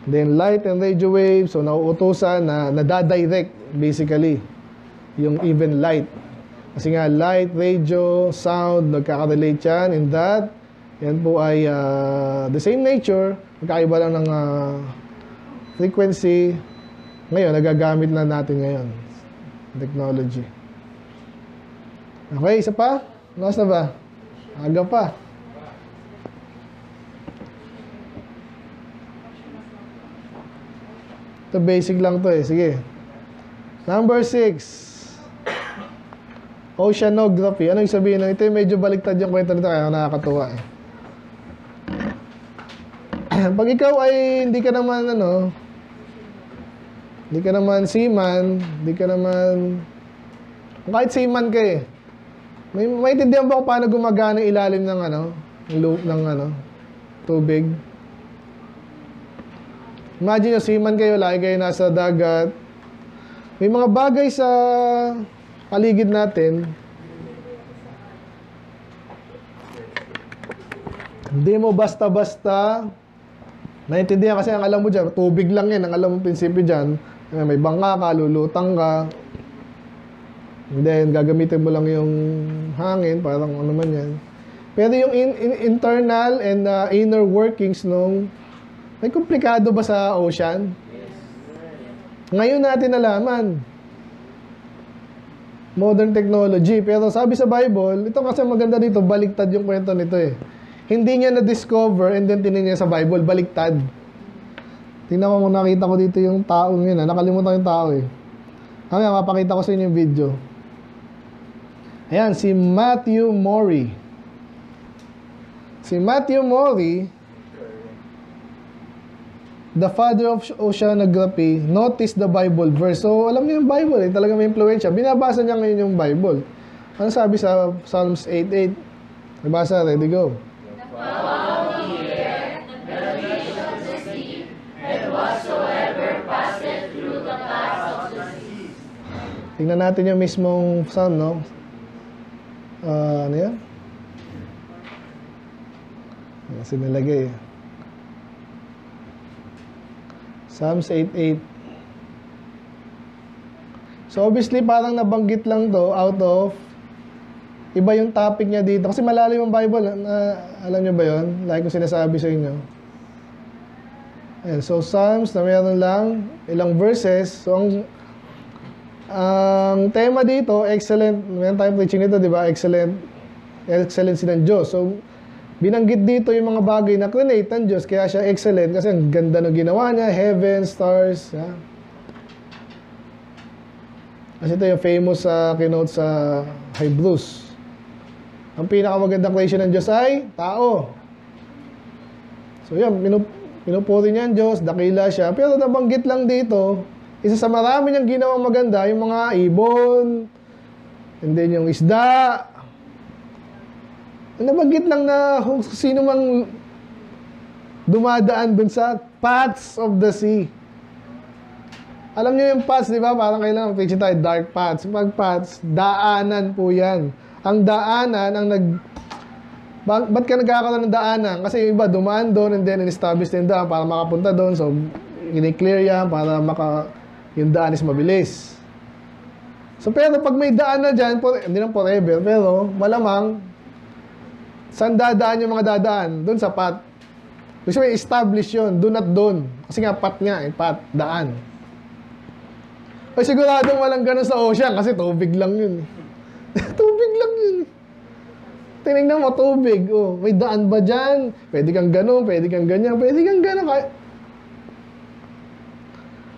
Then light and radio waves, so nauutusan na nadadirect basically yung even light. Kasi nga light, radio, sound, nagkaka-relate yan in that. Yan po ay the same nature, magkaiba lang ng frequency. Ngayon, nagagamit na natin ngayon. Technology. Okay, isa pa? Last na ba? Aga pa. Ito basic lang to eh. Sige. Number 6. Oceanography. Ano yung sabihin nun? Ito yung medyo baliktad yung kwento nito kaya nakakatuwa eh. Pag ikaw ay hindi ka naman hindi ka naman seaman, hindi ka naman kahit seaman ka eh. May intindihan ba kung paano gumagana yung ilalim ng ng tubig? Imagine yung seaman kayo, lagi kayo nasa dagat. May mga bagay sa paligid natin. Hindi mo basta-basta naintindihan kasi ang alam mo dyan, tubig lang yan. Ang alam mo prinsipyo dyan, may bangka ka, lulutang ka. And then, gagamitin mo lang yung hangin, parang ano man yan. Pero yung internal and inner workings nung may komplikado ba sa ocean? Ngayon natin nalaman. Modern technology. Pero sabi sa Bible, ito kasi maganda dito, baliktad yung kwento nito eh. Hindi niya na-discover and then tinignan niya sa Bible, baliktad. Tingnan mo kung nakita ko dito yung taong yun. Nakalimutan yung tao eh. Kaya mapakita ko sa inyo yung video. Ayan, si Matthew Maury. Si Matthew Maury, the father of oceanography, noticed the Bible verse. So, alam niyo yung Bible eh, talaga may influensya. Binabasa niya ngayon yung Bible. Ano sabi sa Psalms 8:8? Nabasa, ready, go. Tingnan natin yung mismong psalm, no? Ano yan? Kasi nilagay eh. Psalms 8:8. So obviously parang nabanggit lang to out of iba yung topic niya dito. Kasi malalim yung Bible. Alam niyo ba yun? Like kung sinasabi sa inyo. Ayan, so Psalms na mayroon lang ilang verses. So ang tema dito, excellent. Mayroon tayong preaching nito, di ba? Excellency ng Diyos. So binanggit dito yung mga bagay na create ng Diyos, kaya siya excellent kasi ang ganda ng ginawa niya, heaven, stars. Yeah. Kasi ito yung famous keynote sa Hebrews. Ang pinakamagandang creation ng Diyos ay tao. So yan, pinupuri niya ang Diyos, dakila siya. Pero nabanggit lang dito, isa sa marami niyang ginawang maganda, yung mga ibon, and then yung isda. Nabanggit lang na kung sino mang dumadaan dun sa paths of the sea. Alam niyo yung paths, di ba? Parang kailangan preaching tayo, dark paths. Pag paths, daanan po yan. Ang daanan, ba't ka nagkakaroon ng daanan? Kasi yung iba, dumaan doon and then in-establish na yung daan para makapunta doon. So, i-clear yan para yung daan is mabilis. So, pero pag may daan na dyan, hindi lang forever, pero malamang, saan dadaan yung mga dadaan? Doon sa path. Gusto mo i-establish yun, doon at doon. Kasi nga, path nga, path, daan. Ay, siguradong walang ganun sa ocean kasi tubig lang yun. Tubig lang yun. tinignan mo, tubig. Oh, may daan ba dyan? Pwede kang gano'n, pwede kang ganyan, pwede kang gano'n.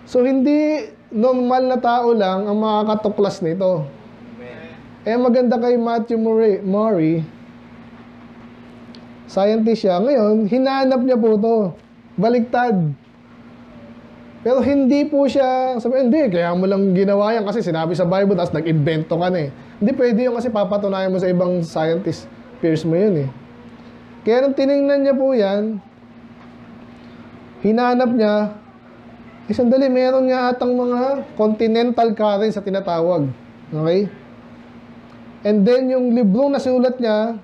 So, hindi normal na tao lang ang makakatuklas nito. Eh, maganda kay Matthew Murray, scientist siya. Ngayon, hinanap niya po to. Baliktad. Pero hindi po siya, sabi, hindi, kaya mo lang ginawa yan kasi sinabi sa Bible, tapos nag-invento ka na eh. Hindi pwede yun kasi papatunayan mo sa ibang scientist. Peers mo yun eh. Kaya nung tinignan niya po yan, hinanap niya, sandali, meron nga atang mga continental currents sa tinatawag. Okay? And then, yung librong nasulat niya,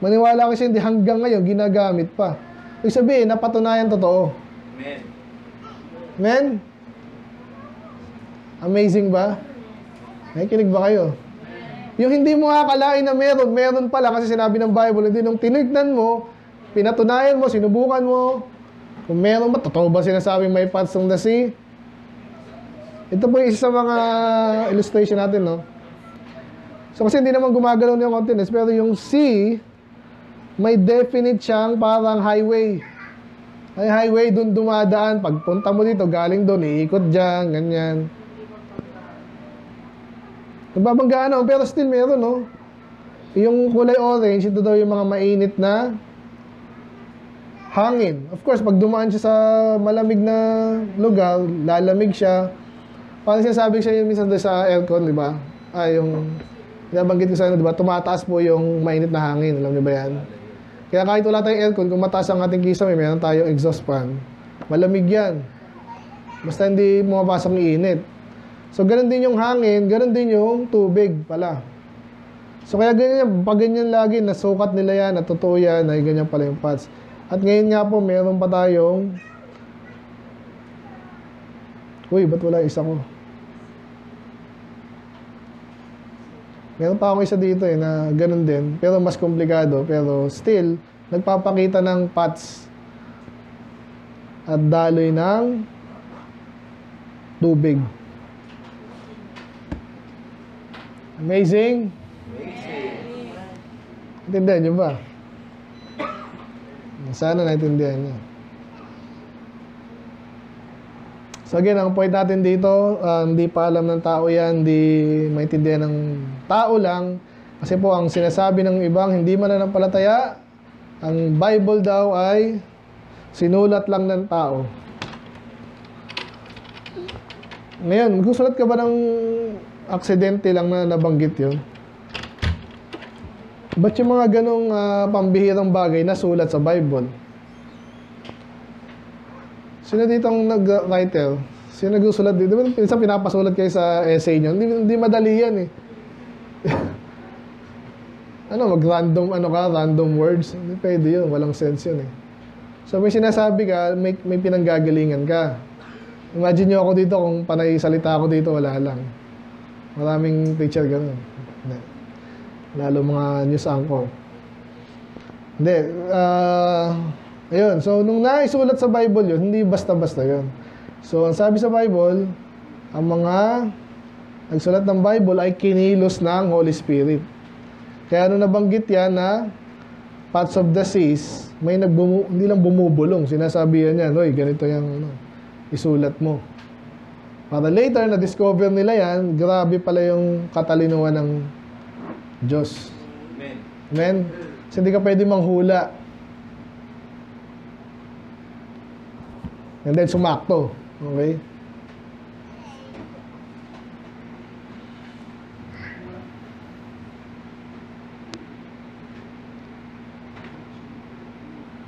maniwala kasi hindi hanggang ngayon ginagamit pa. Ibig sabihin, napatunayan totoo. Amen. Amen? Amazing ba? Nakikinig ba kayo? Yung hindi mo akalain na meron pala kasi sinabi ng Bible, hindi nung tinignan mo, pinatunayan mo, sinubukan mo, kung meron ba, totoo ba sinasabing may parts ng the sea? Ito po yung isa sa mga illustration natin, no? So kasi hindi naman gumagalaw yung continents, pero yung sea, may definite siyang parang highway. Ay highway, dun dumadaan. Pagpunta mo dito, galing doon, iikot dyan, ganyan. Nagbabanggaan naman, pero still meron, no? Yung kulay orange, ito daw yung mga mainit na hangin. Of course, pag dumaan siya sa malamig na lugar, lalamig siya. Parang sinasabi siya yun minsan doon sa aircon, di ba? Yung nabanggit ko sa ano, di ba? Tumataas po yung mainit na hangin. Alam niyo ba yan? Kaya kahit wala tayong aircon, kung mataas ang ating kisame, meron tayong exhaust fan, malamig yan. Basta hindi pumapasok ng init. So, ganun din yung hangin, ganun din yung tubig pala. So, kaya ganyan, pag ganyan lagi, nasukat nila yan, natotoo yan, ay ganyan pala yung paths. At ngayon nga po, meron pa tayong... Uy, ba't wala isa ko? Meron pa akong isa dito na ganun din, pero mas komplikado. Pero still, nagpapakita ng paths at daloy ng tubig. Amazing? Intindihan nyo ba? Sana naintindihan nyo. So again, ang point natin dito, hindi pa alam ng tao yan, hindi maintindihan ng tao lang. Kasi po, ang sinasabi ng ibang hindi mananampalataya, ang Bible daw ay sinulat lang ng tao. Ngayon, gusulat ka ba ng aksidente lang na nabanggit yun? Ba't yung mga ganong pambihirang bagay nasulat sa Bible? Sino dito ang nag-writer? Sino nagsusulat dito? Minsan pinapasulat kayo sa essay nyo. Hindi madali yan eh. Mag-random random words. Hindi pwede yun. Walang sense yun eh. So may sinasabi ka, may pinanggagalingan ka. Imagine nyo ako dito, kung panay salita ako dito, wala lang. Maraming teacher ganun. Lalo mga news anchor. Hindi. Ayun. So, nung naisulat sa Bible yun, hindi basta-basta yun. So, ang sabi sa Bible, ang mga nagsulat ng Bible ay kinilos ng Holy Spirit. Kaya nung nabanggit yan na parts of the seas, may hindi lang bumubulong. Sinasabi yan, oy, ganito yung isulat mo. Para later, na-discover nila yan, grabe pala yung katalinuhan ng Diyos. Amen. Amen? Kasi hindi ka pwede manghula. And then sumakto. Okay?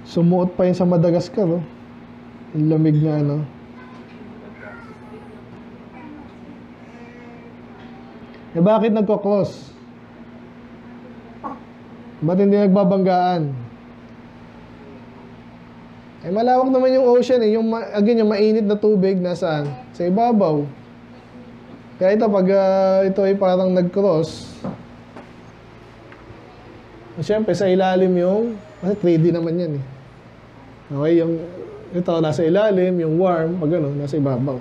Sumuot pa yun sa Madagascar, oh. Yung lamig na ano. Eh bakit nagko-close? Ba't hindi nagbabanggaan? Eh, malawak naman yung ocean eh. Yung mainit na tubig, nasaan? Sa ibabaw. Kaya ito, pag ito ay parang nag-cross, siyempre, sa ilalim yung, kasi 3D naman yan eh. Okay, ito, nasa ilalim, yung warm, pag ano, nasa ibabaw.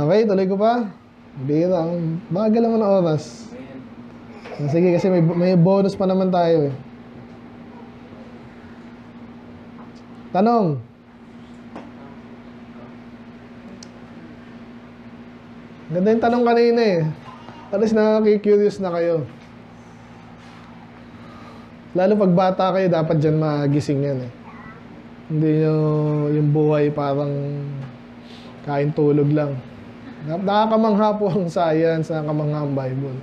Okay, tuloy ko pa. Bira, bagal naman ang oras. Sige, kasi may bonus pa naman tayo eh. Tanong. Ganda yung tanong kanina eh. At least nakaki-curious na kayo. Lalo pag bata kayo, dapat dyan magising yan eh. Hindi nyo yung buhay parang kain tulog lang. Nakakamangha po ang science, nakakamangha ang Bible.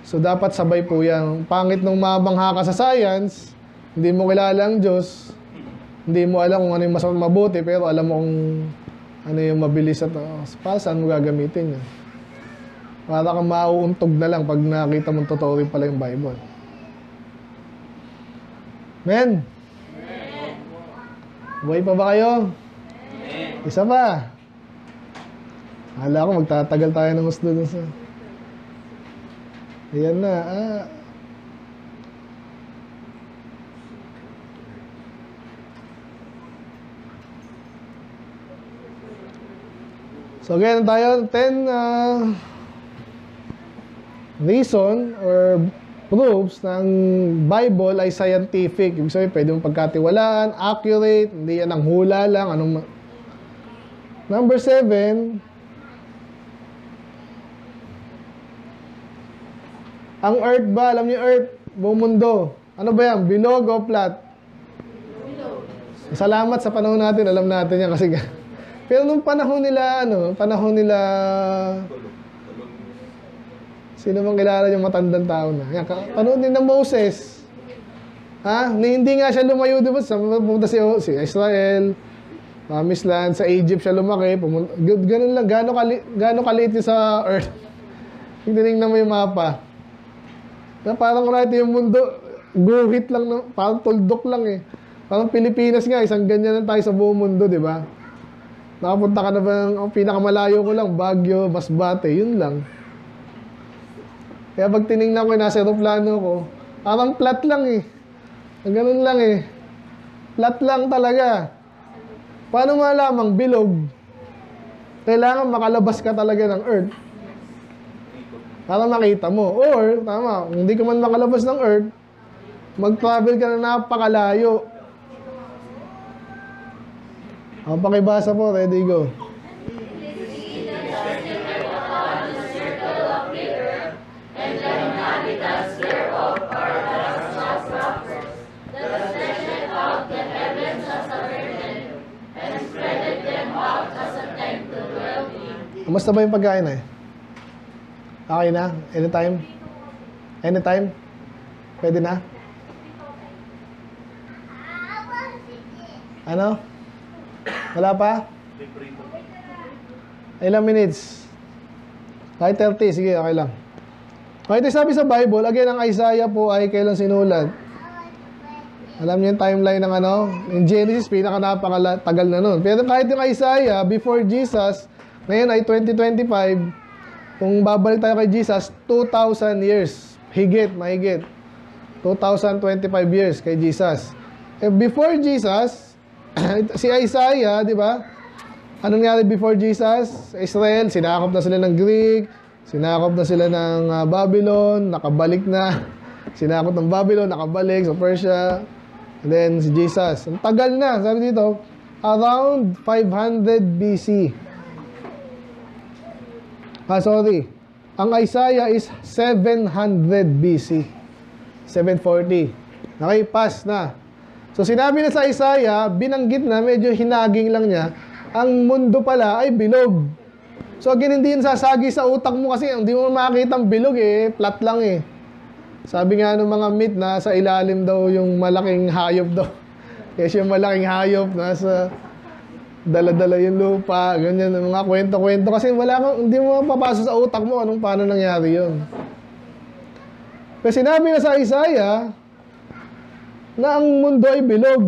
So dapat sabay po yan. Pangit nung mabangha ka sa science, hindi mo kilala ang Diyos, hindi mo alam kung ano yung mas mabuti, pero alam mo kung ano yung mabilis at para saan mo gagamitin yan. Para kang mauuntog na lang pag nakita mong totoo rin pala yung Bible. Men? Buhay pa ba kayo? Isa pa? Akala ko magtatagal tayo ng gusto dun sa... Ayan na. So again tayo, 10 reason or proofs ng Bible ay scientific. Ibig sabihin, pwede mong pagkatiwalaan, accurate, hindi yan ang hula lang. Number 7, ang earth ba, alam niyo earth, buong mundo. Ano ba yan? Bilog o flat? Bilog. Salamat sa panahon natin, alam natin yan kasi pero nung panahon nila, sino bang kilala yung matandang tao na? Yan, panahon din ng Moses. Ha? Hindi nga siya lumayo, di ba? Pumunta si Israel, Promised Land, sa Egypt siya lumaki. Ganun lang, gano'ng kaliit yun sa earth. Tinignan mo yung mapa. Na parang kung natin yung mundo, guhit lang, parang tuldok lang eh. Parang Pilipinas nga, isang ganyan lang tayo sa buong mundo, di ba? Nakapunta ka na ba ang pinakamalayo ko lang, Baguio, Masbate, yun lang. Kaya pag tinignan ko yung nasa aeroplano ko, parang flat lang eh. Ganun lang eh. Flat lang talaga. Paano malamang bilog? Kailangan makalabas ka talaga ng earth. Para makita mo. Or, tama, kung hindi ka man makalabas ng earth, mag-travel ka na napakalayo. Ang pakibasa po, ready, go. Kamusta ba yung pagkain eh? Okay na? Anytime? Anytime? Pwede na? Ano? Wala pa? Ilang minutes? Kahit 30, sige, okay lang. Kahit sabi sa Bible, again, ang Isaiah po ay kailan sinulat? Alam niyo yung timeline ng ano? In Genesis, pinaka-napakatagal na nun. Pero kahit yung Isaiah, before Jesus, ngayon ay 2025, kung babalik tayo kay Jesus, 2,000 years. Mahigit. 2,025 years kay Jesus. Before Jesus, si Isaiah, di ba? Anong nangyari before Jesus? Israel, sinakop na sila ng Greek, sinakop na sila ng Babylon, nakabalik na. Sinakop ng Babylon, nakabalik sa Persia. And then si Jesus. Ang tagal na, sabi dito, around 500 BC. Sorry. Ang Isaiah is 700 BC. 740. Okay, pass na. So sinabi na sa Isaiah, binanggit na, medyo hinaging lang niya, ang mundo pala ay bilog. So again, hindi yun sasagi sa utak mo kasi hindi mo makakita ang bilog eh, flat lang eh. Sabi nga ng mga myth na sa ilalim daw yung malaking hayop daw. Kasi yung malaking hayop nasa dala-dala yung lupa, ganyan, mga kwento-kwento. Kasi hindi mo mapapasok sa utak mo paano nangyari yun. Kasi sinabi na sa Isaiah na ang mundo ay bilog.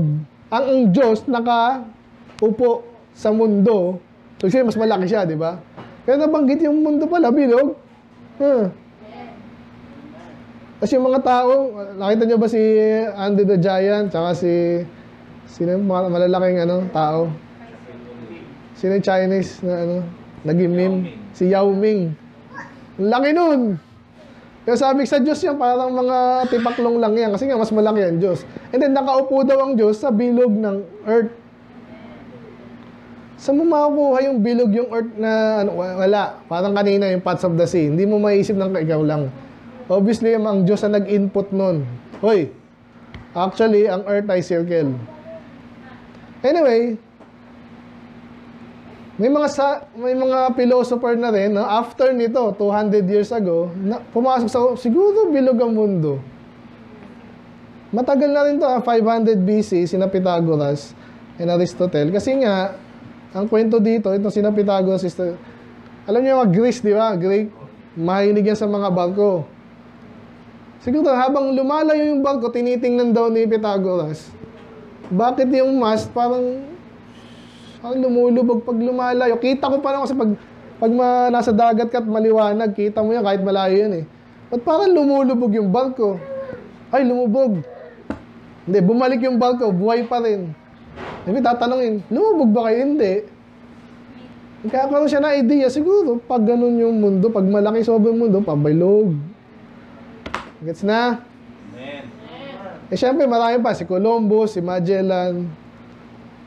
Ang Diyos nakaupo sa mundo. So, mas malaki siya, di ba? Kaya nabanggit yung mundo pala, bilog. Kasi yung mga tao, nakita nyo ba si Andy the Giant, tsaka sino yung malalaking tao? Sino yung Chinese na Naging meme. Si Yao Ming. Ang laki nun. Kaya sabi sa Diyos yan, parang mga tipaklong lang yan. Kasi nga, mas malaki ang Diyos. And then, nakaupo daw ang Diyos sa bilog ng earth. Saan mo makukuha yung bilog yung earth na, ano, wala. Parang kanina yung parts of the sea. Hindi mo maisip ng ikaw lang. Obviously, ang Diyos na nag-input nun. Hoy, actually, ang earth ay circle. Anyway, may mga philosopher na rin, no? After nito, 200 years ago, pumasok sa, siguro bilog ang mundo. Matagal na rin to, 500 BC, sina Pythagoras and Aristotle. Kasi nga, ang kwento dito, itong sina Pythagoras, alam niyo mga Greece, di ba? Greek, mahilig yan sa mga barko. Siguro, habang lumalayo yung barko, tinitingnan daw ni Pythagoras, bakit yung mast parang lumulubog pag lumalayo. Kita ko pa lang kasi pag nasa dagat ka at maliwanag, kita mo yan kahit malayo yan eh. Ba't parang lumulubog yung barko? Ay, lumubog. Hindi, bumalik yung barko, buhay pa rin. Hindi, tatanungin, lumubog ba kayo? Hindi. Nagkakaroon siya na idea, siguro, pag ganun yung mundo, pag malaki sobrang mundo, pabilog. Gets na? Amen. Eh, syempre, marami pa. Si Columbus, si Magellan.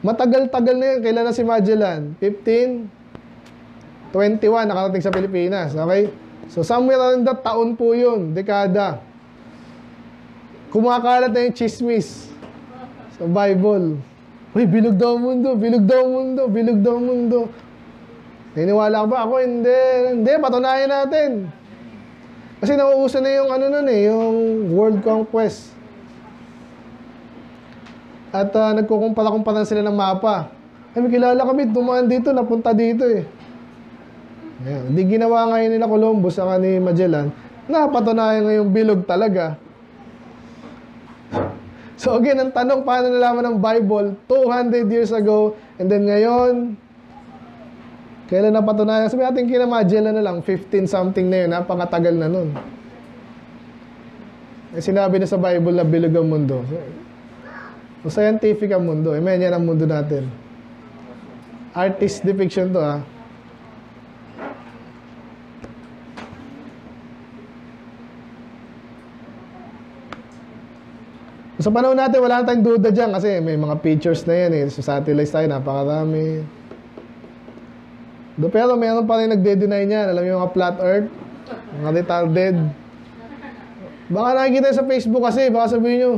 Matagal-tagal na yun. Kailan na si Magellan? 1521, nakarating sa Pilipinas. Okay? So, somewhere around that taon po yun. Dekada. Kumakalat na yung chismis sa Bible. Uy, bilog daw ang mundo, bilog daw ang mundo, bilog daw ang mundo. Naniniwala ka ba? Ako, hindi. Hindi, patunayan natin. Kasi nauuso na yung ano nun eh, yung world conquest. At nagkukumpara-kumpara sila ng mapa. Ay, may kilala kami, dumaan dito, napunta dito eh. Ayan. Hindi ginawa ngayon nila Columbus saka ni Magellan. Napatunayan ngayong bilog talaga. So again, ang tanong, paano nalaman ng Bible 200 years ago, and then ngayon, kailan napatunayan? Sabi natin kina Magellan na lang, 15 something na yun, napakatagal na nun. Eh, sinabi na sa Bible na bilog ang mundo. So, scientific ang mundo. Amen, yan ang mundo natin. Artist depiction to, ha. Sa panahon natin, wala na tayong duda dyan kasi may mga pictures na yan eh. Sa satellites tayo, napakarami. Pero meron pa rin nagde-deny niyan. Alam niyo yung mga flat earth, mga retarded. Baka nakikita sa Facebook kasi, baka sabihin nyo,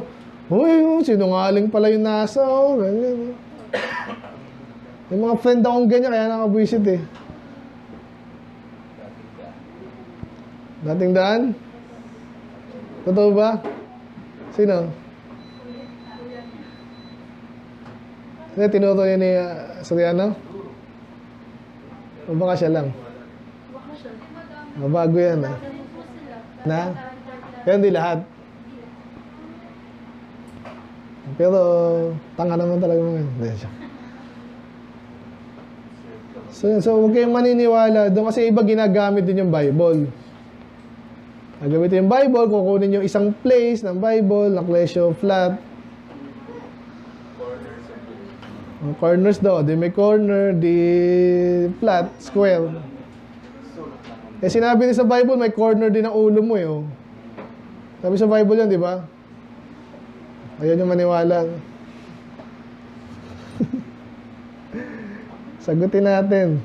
uy, sinungaling pala yung NASA, oh, ganyan. Yung mga friend akong ganyan, kaya nakabwisit eh. Dating daan? Totoo ba? Sino? Sino tinuro niya ni Soriano? O baka siya lang? Mabago yan, ha? Na? Kaya hindi lahat. Pero, tanga naman talaga mga hindi siya. So huwag kayong maniniwala doon kasi iba ginagamit din yung Bible. Gagamitin yung Bible, kukunin yung isang place ng Bible, naklesyo, flat. Corners daw, di may corner, di flat, square. Eh sinabi din sa Bible, may corner din ang ulo mo eh. Oh. Sabi sa Bible yan, di ba? Ayaw nyo maniwala. Sagutin natin.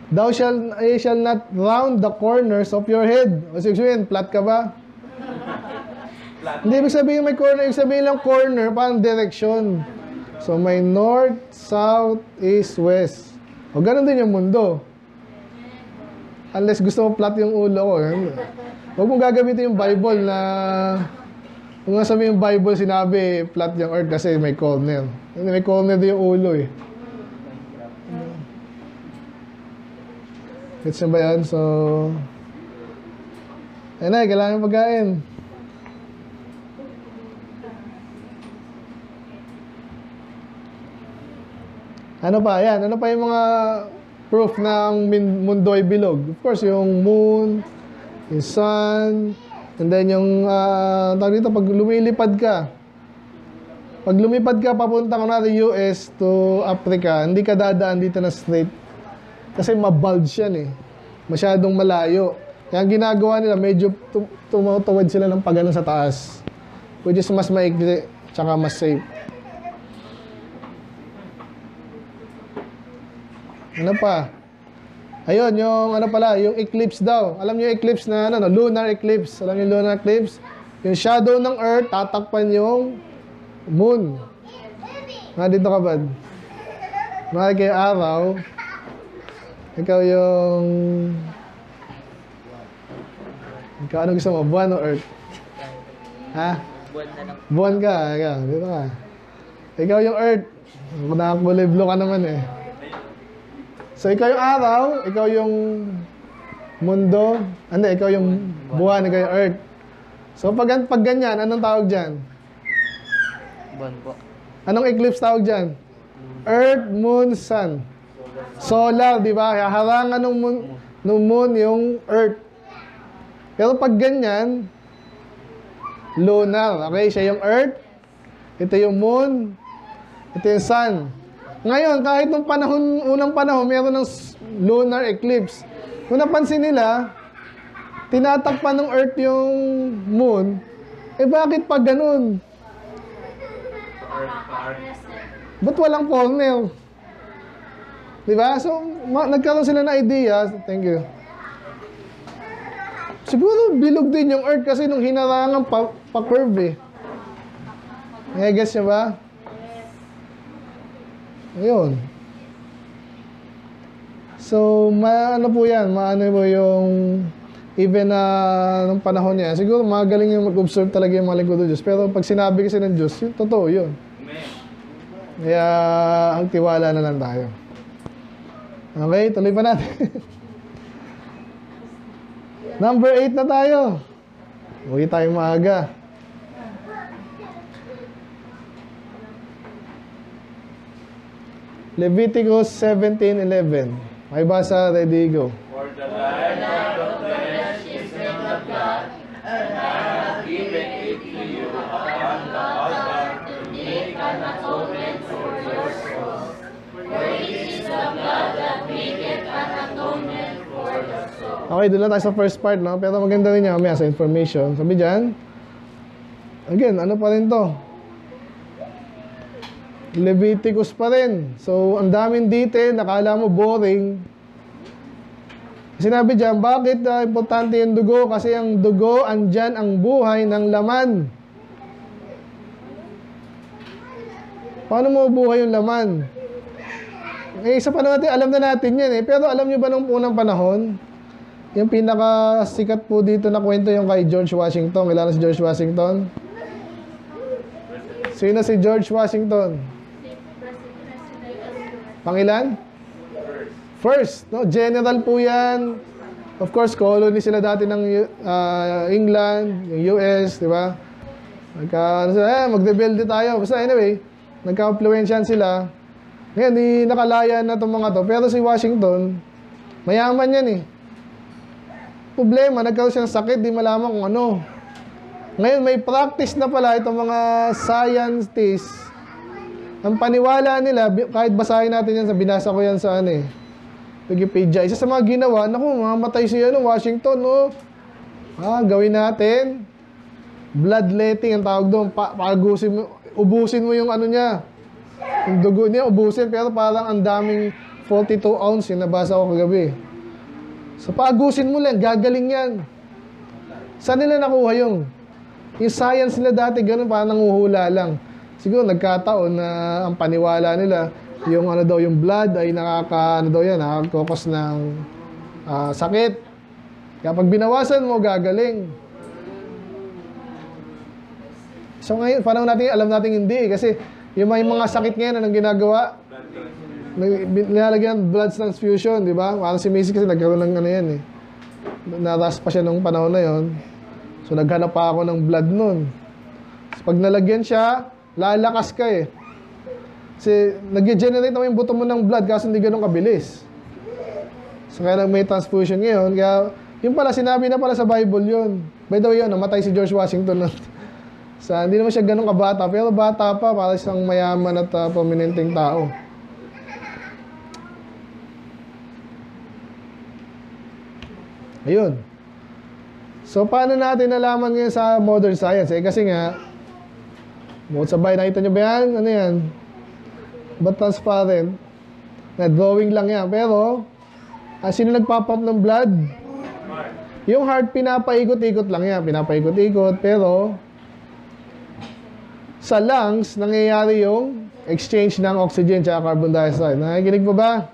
Thou shall not round the corners of your head. O sabihin, flat ka ba? Hindi ibig sabihin may corner, ibig sabihin lang corner, parang direction. So may north, south, east, west. O ganun din yung mundo. Unless gusto mo flat yung ulo ko. Huwag mong gagamitin yung Bible na kung nga sabi yung Bible sinabi flat yung earth kasi may corner. May corner din yung ulo eh. Gets nyo ba yan? So, ayun na, kailangan pagkain. Ano pa? Yan. Ano pa yung mga proof na ang mundo ay bilog? Of course, yung moon, Yung sun, and then yung, tawag dito, pag lumilipad ka, papunta ka na US to Africa, hindi ka dadaan dito na straight. Kasi mabulge yan eh. Masyadong malayo. Kaya ang ginagawa nila, medyo tumutawid sila ng pagano sa taas. Which is mas maikli, tsaka mas safe. Ano pa? Ayun, yung ano pala, yung eclipse daw. Alam niyo yung eclipse na ano, lunar eclipse. Alam niyo yung lunar eclipse? Yung shadow ng Earth, tatakpan yung moon. Dito ka, bad? Mahal kayo araw. Ikaw yung... Ikaw, ano gusto mo? Buwan o Earth? Ha? Buwan na lang. Buwan ka. Ikaw, dito ka. Ikaw yung Earth. Nakakulay blue ka naman eh. So, ikaw yung araw, ikaw yung mundo, ikaw yung buwan, ikaw yung Earth. So, pag ganyan, anong tawag dyan? Buwan po. Anong eclipse tawag dyan? Earth, Moon, Sun. Solar, di ba? Harangan ng moon yung Earth. Pero pag ganyan, lunar. Okay, siya yung Earth, ito yung Moon, ito yung Sun. Ngayon, kahit nung unang panahon, meron ng lunar eclipse. Kung napansin nila, tinatakpan ng Earth yung Moon, bakit pa ganun? Ba't walang corner? Diba? So, nagkaroon sila ng idea. Thank you. Siguro, bilog din yung Earth kasi nung hinarangan pa-curve eh. Guess nyo ba? Ayun. So, ano po yan? Maano po yung even nung panahon niya. Siguro magaling yung mag-observe talaga yung mga lingkod ng Diyos. Pero pag sinabi kasi ng Diyos, yun, totoo yun. Kaya, ang tiwala na lang tayo. Okay, tuloy pa natin. Number 8 na tayo. Uwi tayo maaga. Leviticus 17:11. May basa, ready, go. For the light of the flesh is made of God, and I have given it to you upon the altar to make an atonement for your souls. For it is the blood that maketh an atonement for the soul. Okay, doon lang tayo sa first part, no? Pero maganda rin niya mamaya sa information. Sabi dyan, again, ano pa rin to? Leviticus pa rin. So, ang daming detail, nakala mo boring. Sinabi dyan, bakit importante yung dugo? Kasi ang dugo, andyan ang buhay ng laman. Paano mo buhay yung laman? Sa panahon natin, alam na natin yan eh. Pero alam nyo ba nung unang panahon? Yung pinakasikat po dito na kwento yung kay George Washington. Kailan si George Washington? Sino si George Washington? Pangilan? First. No? General po yan. Of course, colony sila dati ng England, yung US, di ba? Mag-rebelde tayo. Basta anyway, nagka-influensyan sila. Ngayon, nakalaya na itong mga to. Pero si Washington, mayaman yan eh. Problema, nagkaroon siya ng sakit, di malaman kung ano. Ngayon, may practice na pala itong mga scientists. Ang paniwala nila, kahit basahin natin yan, binasa ko yan sa Wikipedia. Isa sa mga ginawa, mamatay si Washington, no? Gawin natin. Bloodletting ang tawag doon. Ubusin mo yung niya. Yung dugo niya, ubusin. Pero parang ang daming 42 ounce yung nabasa ko kagabi. So, paagusin mo lang, gagaling yan. Saan nila nakuha yung science nila dati, ganun, parang nanguhula lang. Siguro nagkataon na ang paniwala nila, yung yung blood ay nakakakos ng sakit. Kaya pag binawasan mo, gagaling. So ngayon, parang alam natin hindi. Kasi yung may mga sakit ngayon, anong ginagawa? Nilalagyan blood transfusion, di ba? Parang si Macy kasi nagkaroon ng yan eh. Naras pa siya nung panahon na yon. So naghanap pa ako ng blood nun. So, pag nalagyan siya, lalakas ka eh. Kasi nag-generate naman yung buto mo ng blood kasi hindi ganun kabilis. So kaya may transfusion ngayon. Kaya Yung pala, sinabi na pala sa Bible yun. By the way, yun, namatay si George Washington. Hindi naman siya ganun kabata, pero bata pa, para siyang mayaman at prominenteng tao. Ayun. So, paano natin nalaman ngayon sa modern science? Kasi nga, bukod sa bahay, nakita nyo ba yan? Ano yan? Ba't transparent? Na-drawing lang yan. Pero, sino nagpapump ng blood? Yung heart, pinapaikot-ikot lang yan. Pinapaikot-ikot. Pero, sa lungs, nangyayari yung exchange ng oxygen at carbon dioxide. Nakikinig po ba?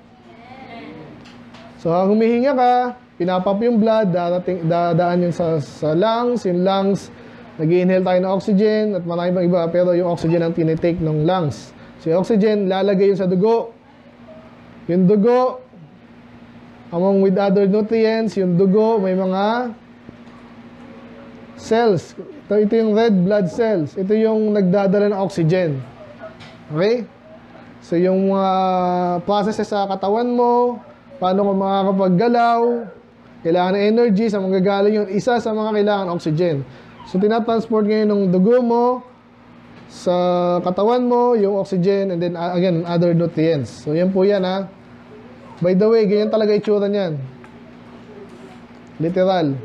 So, humihinga ka, pinapump yung blood, dadaan yun sa lungs. Yung lungs, nag-inhale tayo ng oxygen at marami pang iba. Pero yung oxygen ang tinitake ng lungs. So, yung oxygen, lalagay yun sa dugo. Yung dugo, among with other nutrients, yung dugo, may mga cells. Ito yung red blood cells. Ito yung nagdadala ng oxygen. Okay? So, yung mga processes sa katawan mo, paano ka makakapaggalaw, kailangan ng energy, sa manggagaling yun, isa sa mga kailangan oxygen. So, tinatransport ngayon ng dugo mo sa katawan mo, yung oxygen, and then again, other nutrients. So, yan po yan ha. By the way, ganyan talaga itsura niyan. Literal.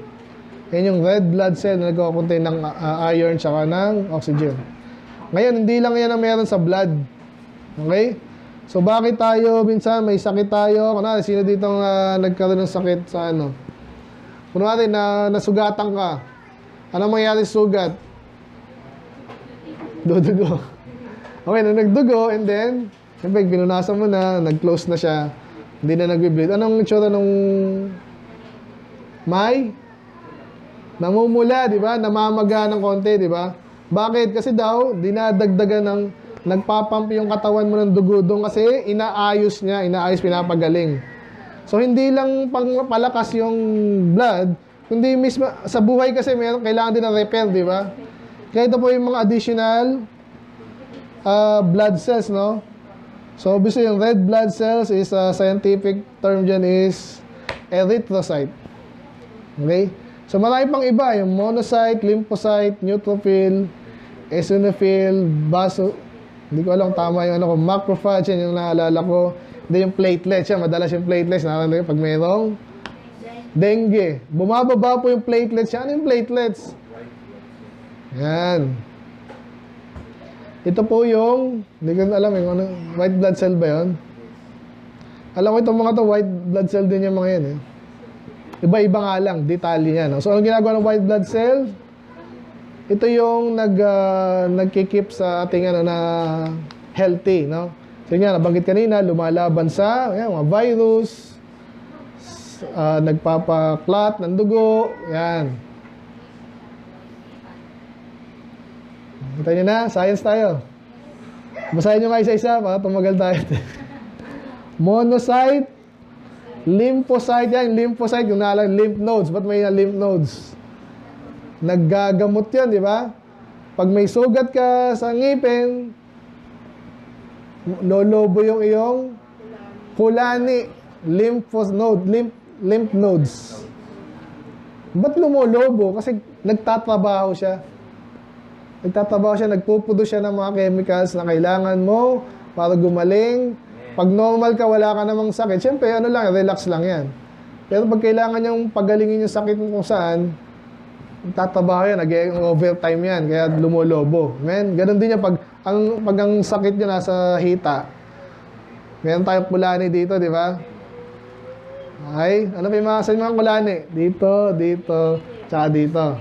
Yan yung red blood cell na nagko-contain ng iron tsaka ng oxygen. Ngayon, hindi lang yan ang meron sa blood. Okay? So, bakit tayo, minsan may sakit tayo? Kunwari, sino dito nagkaroon ng sakit sa ano? Kunwari, nasugatan ka. Ano mangyari sa sugat? Dudugo. Okay, nagdugo, and then, siyempre, pinunasan mo na, nag-close na siya. Hindi na nag-bleed. Anong itsura nung may namumula, di ba? Namamaga ng konti, di ba? Bakit? Kasi daw, dinadagdagan ng nagpapump yung katawan mo ng dugo doon kasi inaayos niya, pinapagaling. So, hindi lang palakas yung blood, kundi mismo, sa buhay kasi kailangan din ng repair, di ba? Kaya ito po yung mga additional blood cells, no? So, obviously, yung red blood cells is, scientific term dyan is erythrocyte. Okay? So, marami pang iba. Yung monocyte, lymphocyte, neutrophil, eosinophil, hindi ko alam tama yung macrophage, yan yung naalala ko. Hindi yung platelets. Yan, madalas yung platelets. Naalala ko pag mayroong dengue. Bumababa po yung platelets. Yan yung platelets. Yan. Ito po yung, hindi ko alam yung ano, white blood cell ba yun? Alam ko itong mga to, white blood cell din yung mga yan eh. Iba-iba nga lang, detalye niya. No? So, ang ginagawa ng white blood cell, ito yung nagkikip sa ating na healthy. No? So, yun nga, nabanggit kanina, lumalaban sa mga virus, nagpapaklat ng dugo, yan. Kita nyo na, science tayo. Basahin nyo nga isa-isa para tumagal tayo. Monocyte, lymphocyte, yan, lymphocyte, yung naalala, lymph nodes. Ba't may lymph nodes? Naggagamot yan, di ba? Pag may sugat ka sa ngipin, lolobo yung iyong kulani, lymph nodes. Ba't lumolobo? Kasi nagtatrabaho siya. Nagpuproduce siya ng mga chemicals na kailangan mo para gumaling. Pag normal ka, wala ka namang sakit, siyempre, relax lang yan. Pero pag kailangan niyang pagalingin yung sakit mo kung saan, tatabaho yan, nag-overtime yan, kaya lumolobo. Ganon din yan, pag ang sakit niya nasa hita. Meron tayong kulani dito, di ba? Okay, ano pa yung mga kulani? Dito, tsaka dito.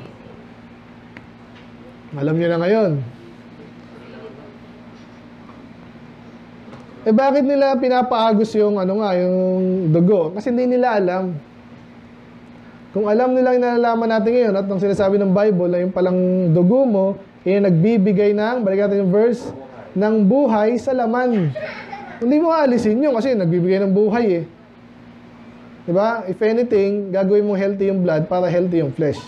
Alam niyo na ngayon. Bakit nila pinapaagos yung yung dugo? Kasi hindi nila alam. Kung alam nila yung nalalaman natin ngayon at nung sinasabi ng Bible na yung palang dugo mo, nagbibigay ng, balik natin yung verse, ng buhay sa laman. Hindi mo aalisin yun kasi nagbibigay ng buhay eh. Diba? If anything, gagawin mo healthy yung blood para healthy yung flesh.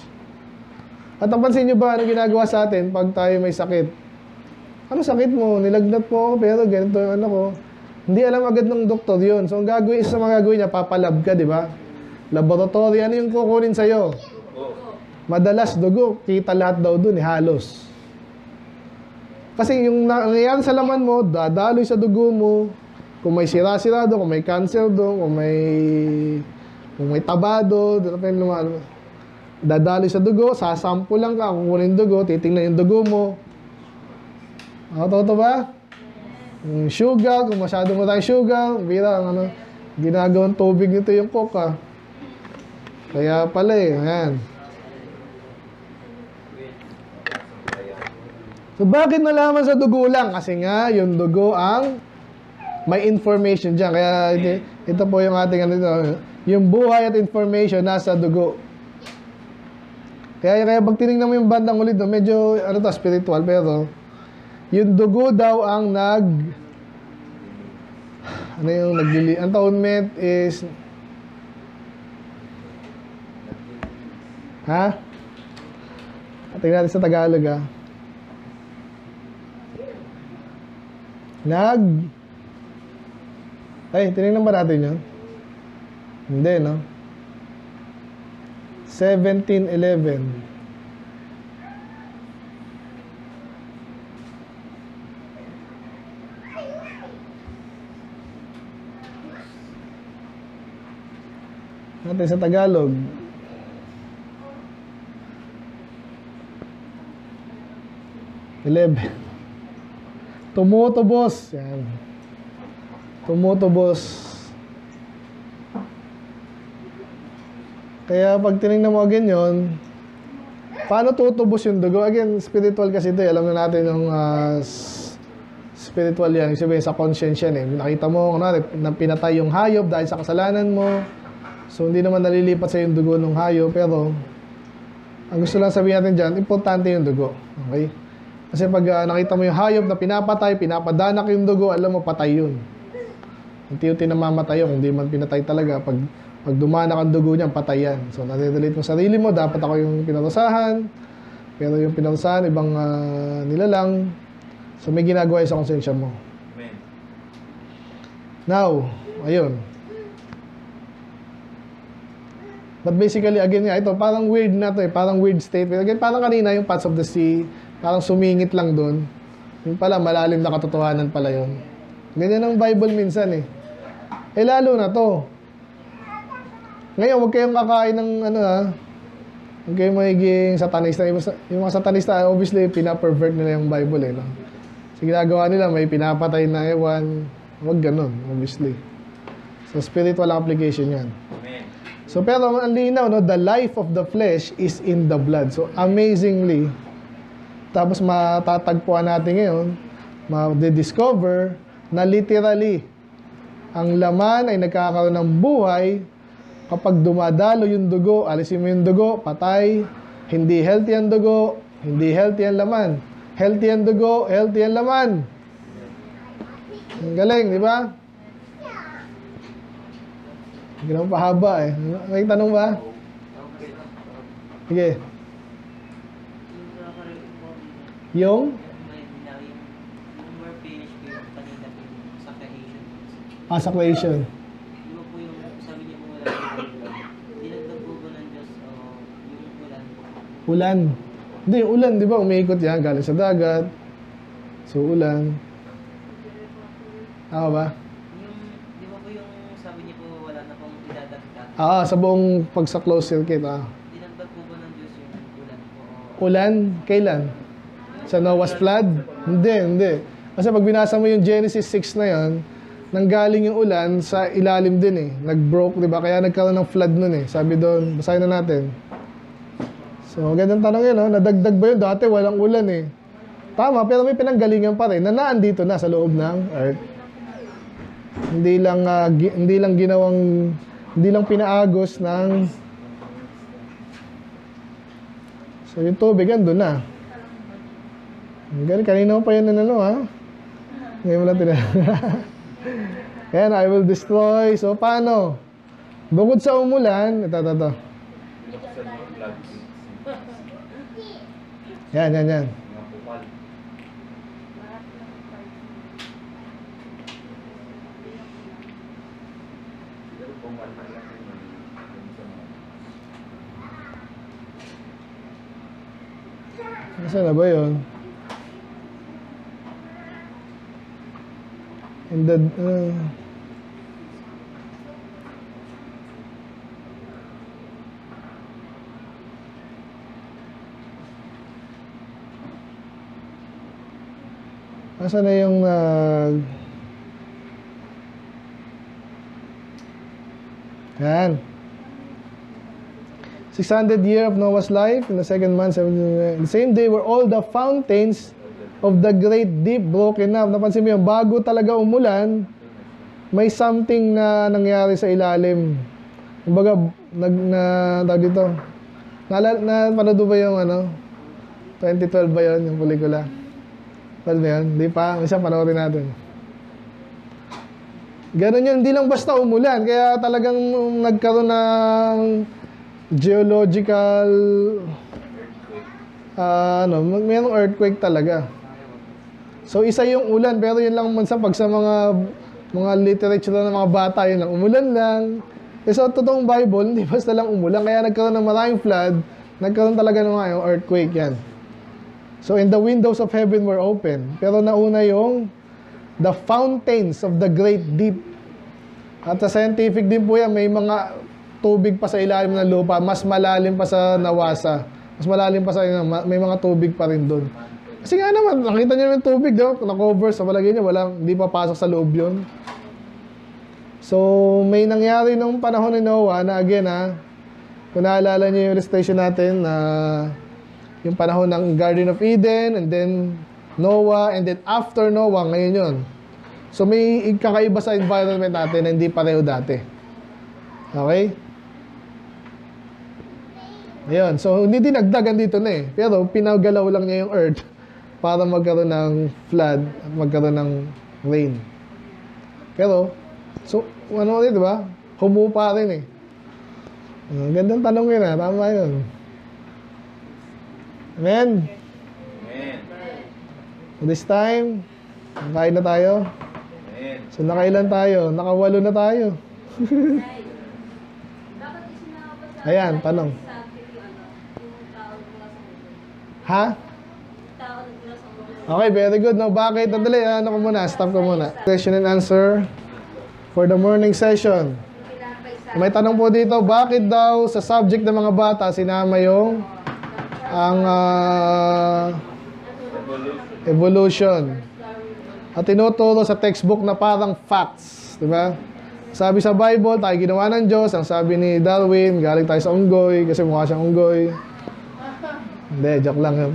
At napansin nyo ba anong ginagawa sa atin pag tayo may sakit? Ano sakit mo? Nilagnat po ako pero ganito yung ko. Hindi alam agad ng doktor yun. So, ang gagawin, isa sa mga gagawin niya, papalab ka, di ba? Laboratory, ano yung kukunin sa'yo? Madalas dugo, kita lahat daw dun, halos. Kasi yung nangyayari sa laman mo, dadaloy sa dugo mo, kung may sira-sira doon, kung may cancer doon, kung may tabado, dadaloy sa dugo, sasample lang ka, kukunin dugo, titingnan yung dugo mo. Totoo ba? Yung sugar, kung masyado mo tayong sugar, bira, ginagawang tubig nito yung coke, Kaya pala ayan. So, bakit nalaman sa dugo lang? Kasi nga, yung dugo ang may information dyan. Kaya, ito po yung ating yung buhay at information nasa dugo. Kaya pag tinignan mo yung bandang ulit, medyo, spiritual, pero, yung dugo daw ang atonement is, tingnan natin sa Tagalog, tinignan ba natin yun? Hindi, no? 17:11. Natin sa Tagalog. Tumutubos. Yan. Tumutubos. Kaya pag tinignan mo again yun, paano tutubos yung dugo? Again, spiritual kasi ito. Alam na natin yung spiritual yan. Ibig sabihin sa conscience yan. Nakita mo, na pinatay yung hayop dahil sa kasalanan mo. So, hindi naman nalilipat sa yung dugo ng hayop. Pero, ang gusto lang sabihin natin dyan, importante yung dugo. Okay? Kasi pag nakita mo yung hayop na pinapatay, pinapadanak yung dugo, alam mo, patay yun. Unti-unti namamatay yun. Kung di man pinatay talaga, pag dumanak ang dugo niyan, patay yan. So, nare-relate mo sarili mo, dapat ako yung pinarusahan. Pero yung pinarusahan, ibang nilalang. So, may ginagawa sa konsensya mo. Amen. Now, ayun. But basically, again nga, ito, parang weird na to parang weird statement. Again, parang kanina yung parts of the sea, parang sumingit lang doon. Yung pala, malalim na katotohanan pala yun. Ganyan ang Bible minsan lalo na to. Ngayon, huwag kayong kakain ng huwag kayong magiging satanista. Yung mga satanista, obviously, pinapervert nila yung Bible no? So, ginagawa nila, may pinapatay na ewan. Huwag ganun, obviously. So, spiritual application yan. Amen. So, pero ang linaw, the life of the flesh is in the blood. So, amazingly, tapos matatagpuan natin ngayon, ma-discover na literally, ang laman ay nagkakaroon ng buhay kapag dumadalo yung dugo, alisin mo yung dugo, patay, hindi healthy ang dugo, hindi healthy ang laman. Healthy ang dugo, healthy ang laman. Ang galing, di ba? Hindi naman pahaba May tanong ba? Sige. Yung? Sa creation. Di ba po yung sabi niyo po wala dinagdag po ba ng Diyos yung ulan po? Ulan. Hindi, ulan, di ba? Umiikot yan, galing sa dagat. So, ulan. Tama ba? Di ba po yung sabi niyo po wala na pong idadagdag? Sa buong pag sa closed circuit. Dinagdag po ba ng Diyos yung ulan po? Ulan? Kailan? Sa Noah's flood? Hindi. Kasi pag binasa mo yung Genesis 6 na yan, nanggaling yung ulan sa ilalim din Nag-broke, di ba? Kaya nagkaroon ng flood nun Sabi doon, basahin na natin. So, gandang tanong yun, nadagdag ba yun? Dati walang ulan Tama, pero may pinanggalingan pa rin na naandito na sa loob ng earth. Hindi lang pinaagos ng... So, yung tubig, andun na. Galing, kanina pa yun Ngayon mo lang Ayan, I will destroy. So, paano? Bukod sa umulan, ito. Yan. Nasaan na ba yun? In the... Nasaan na yung... Yan. 600 year of Noah's life, in the second month, in the same day were all the fountains of the great deep broken up. Napansin mo yun, bago talaga umulan, may something na nangyari sa ilalim. Kumbaga, tawag dito. Napanood ba yung 2012 ba yun, yung pelikula? Well, yan, di pa. Isa panoorin natin. Ganun yun, hindi lang basta umulan. Kaya talagang nagkaroon ng geological, mayroong earthquake talaga. So, isa yung ulan. Pero yun lang minsan pag sa mga literature ng mga bata, yun lang, umulan lang. Eh, so, totoong Bible, hindi basta lang umulan. Kaya nagkaroon ng maraming flood, nagkaroon talaga ng mga earthquake yan. So, and the windows of heaven were open. Pero nauna yung the fountains of the great deep. At sa scientific din po yan, may mga tubig pa sa ilalim ng lupa. Mas malalim pa sa Nawasa. Mas malalim pa sa may mga tubig pa rin doon. Kasi nga naman, nakita nyo yung tubig, no? Na-cover sa palagay nyo, hindi pa pasok sa loob yun. So, may nangyari nung panahon ni Noah na again, kung naalala nyo yung illustration natin, yung panahon ng Garden of Eden, and then Noah, and then after Noah, ngayon yun. So may kakaiba sa environment natin na hindi pareho dati. Okay? Ayun. So hindi dinagdagan dito na eh. Pero pinagalaw lang niya yung earth para magkaroon ng flood at magkaroon ng rain. Pero, so ano ulit, diba? Humupa rin eh. Gandang tanong yun Tama yun. Amen? Amen. So this time, kain na tayo. Amen. So nakailan tayo? Nakawalo na tayo. Bakit isinama sa Ayan, tanong. yung tao mula sa mundo? Ha? Tao mula sa mundo. Okay, very good. No, bakit? Dali, stop ko muna. Question and answer for the morning session. May tanong po dito, bakit daw sa subject ng mga bata sinama yung ang evolution at tinuturo sa textbook na parang facts, di ba? Sabi sa Bible, tayo ginawa ng Diyos. Ang sabi ni Darwin, galing tayo sa unggoy kasi mukha siyang unggoy. Hindi, joke lang yun.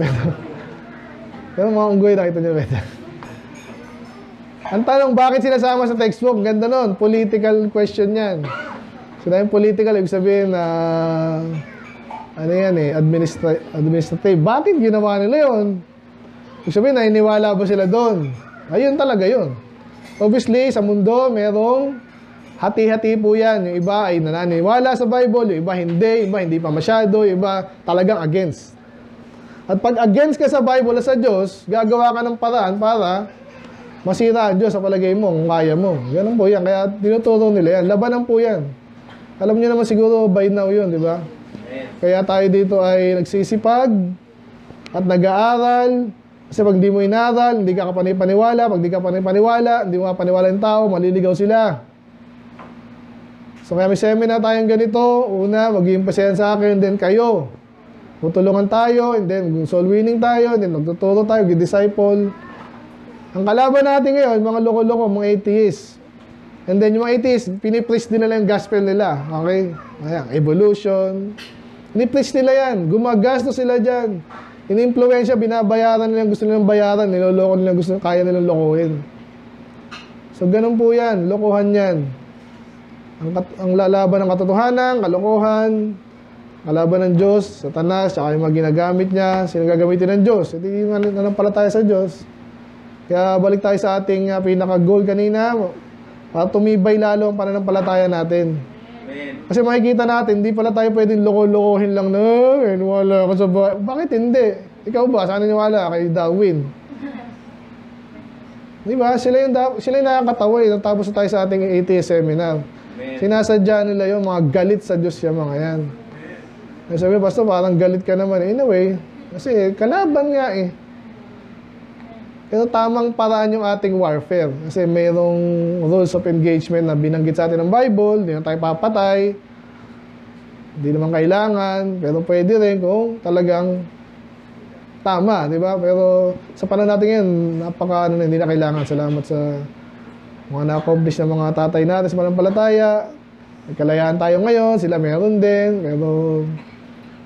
Pero mga unggoy, nakita niyo ba? Ang tanong, bakit sinasama sa textbook? Ganda nun, political question yan. So dahil political, ibig sabihin na administrative. Bakit ginawa nila yun? Ibig sabihin, naniniwala ba sila doon? Ayun talaga yun. Obviously, sa mundo, merong hati-hati po yan. Yung iba ay naniniwala sa Bible, yung iba hindi pa masyado, yung iba talagang against. At pag against ka sa Bible at sa Diyos, gagawa ka ng paraan para masira ang Diyos sa palagay mo, kung kaya mo. Ganun po yan. Kaya tinuturo nila yan. Labanan po yan. Alam niyo naman siguro by now yun, di ba? Kaya tayo dito ay nagsisipag at nag-aaral. Kasi pag di mo inaral, hindi ka kapanipaniwala. Pag di ka panipaniwala, hindi mo kapaniwala yung tao, maliligaw sila. So kaya may seminar tayong ganito. Una, mag-iimpasa sa akin, then kayo. Tutulungan tayo, and then soul winning tayo, and then magtuturo tayo, mag-disciple. Ang kalaban natin ngayon, mga loko-loko, mga atheists. And then yung mga atheists, pinipreach din nila yung gospel nila. Okay? Ayan, evolution. Pinipreach nila yan. Gumagasto sila dyan. Ini-influensya, binabayaran nila yung gusto nilang bayaran. Niloloko nila yung gusto kaya nilang lokohin. So, ganun po yan. Lokohan yan. Ang lalaban ng katotohanan, kalokohan, kalaban ng Diyos, Satanas, saka yung mga ginagamit niya, sino gagamitin ng Diyos. Hindi nanampalataya sa Diyos. Kaya balik tayo sa ating pinaka-goal kanina, para tumibay lalo ang pananampalataya natin. Amen. Kasi makikita natin, hindi pala tayo pwedeng loko-lokohin lang na, wala ka sa bahay. Bakit hindi? Ikaw ba? Saan naniwala? Kay Darwin. Di ba? Sila yung nakakatawa eh. Natapos na tayo sa ating atheist seminar. Amen. Sinasadya nila yung mga galit sa Diyos yung mga yan. Sabi, Pastor, parang galit ka naman. In a way, Kasi kalaban nga eh. Pero tamang paraan yung ating warfare. Kasi mayroong rules of engagement na binanggit sa atin ng Bible, hindi na tayo papatay. Hindi naman kailangan, pero pwede rin kung talagang tama, di ba? Pero sa panahon natin ngayon, hindi na kailangan. Salamat sa mga na-accomplish ng mga tatay natin sa mananampalataya. May kalayaan tayo ngayon, sila meron din. Pero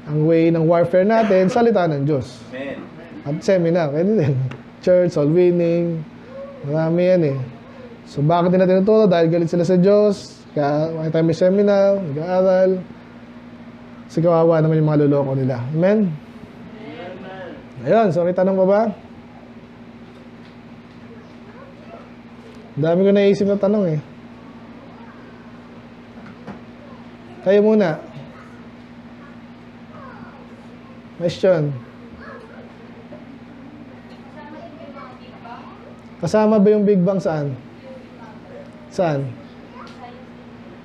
ang way ng warfare natin, salita ng Diyos. Amen. At seminar, pwede din. Church, soul winning, marami yan eh. So bakit din natin tinuturo? Dahil galit sila sa Diyos, kaya makita may seminar, nag-aaral. Kasi kawawa naman yung mga luloko nila. Amen? Ayun, so may tanong pa ba? Dami ko naisip na tanong eh. Kayo muna. Question. Kasama ba yung Big Bang saan? Saan?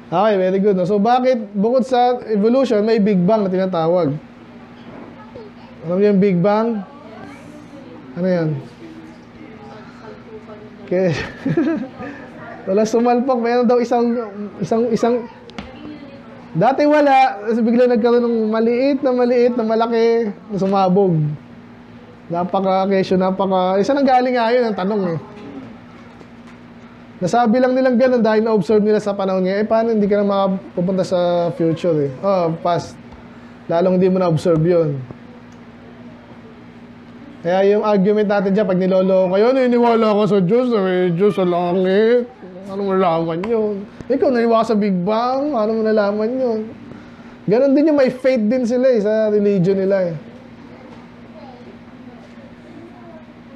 Okay, very good. No? So, bakit bukod sa evolution, may Big Bang na tinatawag? Alam niyo yung Big Bang? Ano yan? Okay. Wala sumalpok. Mayroon daw isang dati wala. Tapos bigla nagkaroon ng maliit na malaki na sumabog. Isa nang galing nga yun ang tanong eh. Nasabi lang nilang ganun dahil na-observe nila sa panahon ngayon. Paano hindi ka na makapupunta sa future eh? Past. Lalong hindi mo na-observe yun. Kaya yung argument natin dyan, pag nilolo kayo, naniniwala ka sa Diyos, Diyos sa langit. Ano mo nalaman yun? Ikaw, naniniwala ka sa Big Bang, ano mo nalaman yun? Ganon din yung may faith din sila eh, sa religion nila eh.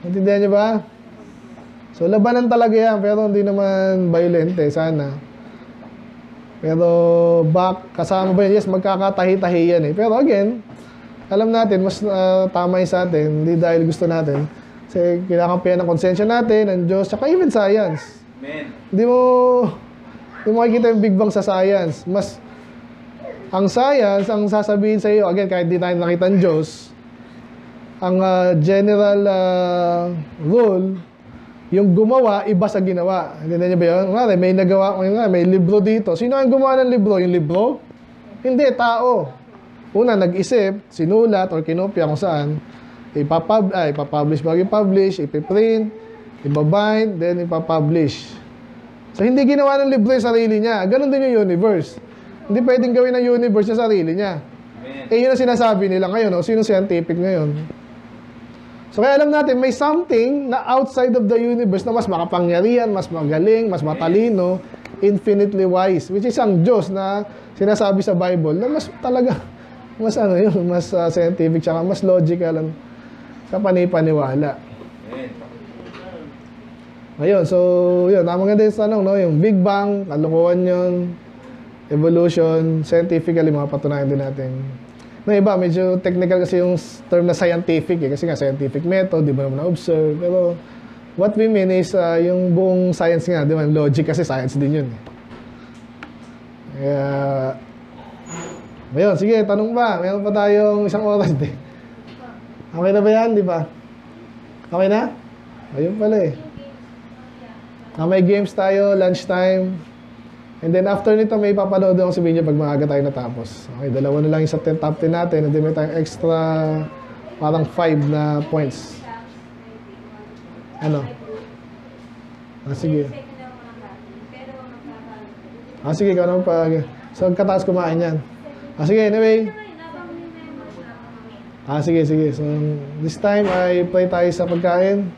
Intindihan niyo ba? So, labanan talaga yan, pero hindi naman violent eh, sana. Pero, kasama ba yun? Yes, magkakatahi-tahi yan eh. Pero again, alam natin, mas tama yun sa atin, hindi dahil gusto natin. Kasi kinakampihan ng konsensya natin, ng Diyos, tsaka even science. Amen. Hindi mo makikita yung Big Bang sa science. Ang science, ang sasabihin sa iyo, again, kahit di tayo nakita ng Diyos, ang general rule, yung gumawa, iba sa ginawa. Hindi niyo ba yun? May nagawa, may libro dito. Sino ang gumawa ng libro? Yung libro? Hindi, tao. Una, nag-isip, sinulat, or kinopya kung saan, ipapublish bago i-publish, ipiprint, ibabind, then ipapublish. So, hindi ginawa ng libro yung sarili niya. Ganon din yung universe. Hindi pwedeng gawin ng universe yung sarili niya. Amen. Yun ang sinasabi nila ngayon. Sino scientific ngayon? So, kaya alam natin, may something na outside of the universe na mas makapangyarihan, mas magaling, mas matalino, infinitely wise, which is ang Diyos na sinasabi sa Bible na mas talaga, mas scientific, tsaka mas logical ang kapanipaniwala. Amen. Ayun, so, yun, tama nga din sa tanong, no? Yung Big Bang, kalokohan yun, evolution, scientifically, mga patunayan din natin. Na iba, medyo technical kasi yung term na scientific, eh, kasi nga scientific method, di ba naman na-observe, pero what we mean is yung buong science nga, di ba, logic kasi science din yun. Kaya, ayun, sige, tanong pa, meron pa tayong isang oras din. Okay na ba yan, di ba? Okay na? Ayun pala eh. May games tayo, lunchtime. And then after nito, may papanood ako sa video pag maaga tayo natapos. Okay, dalawa na lang yung sa top 10 natin. And then may tayong extra, parang 5 na points. Ano? Sige. Sige, ikaw naman pa. So, kataas kumain yan. Sige, anyway. Sige. So, this time ay play tayo sa pagkain.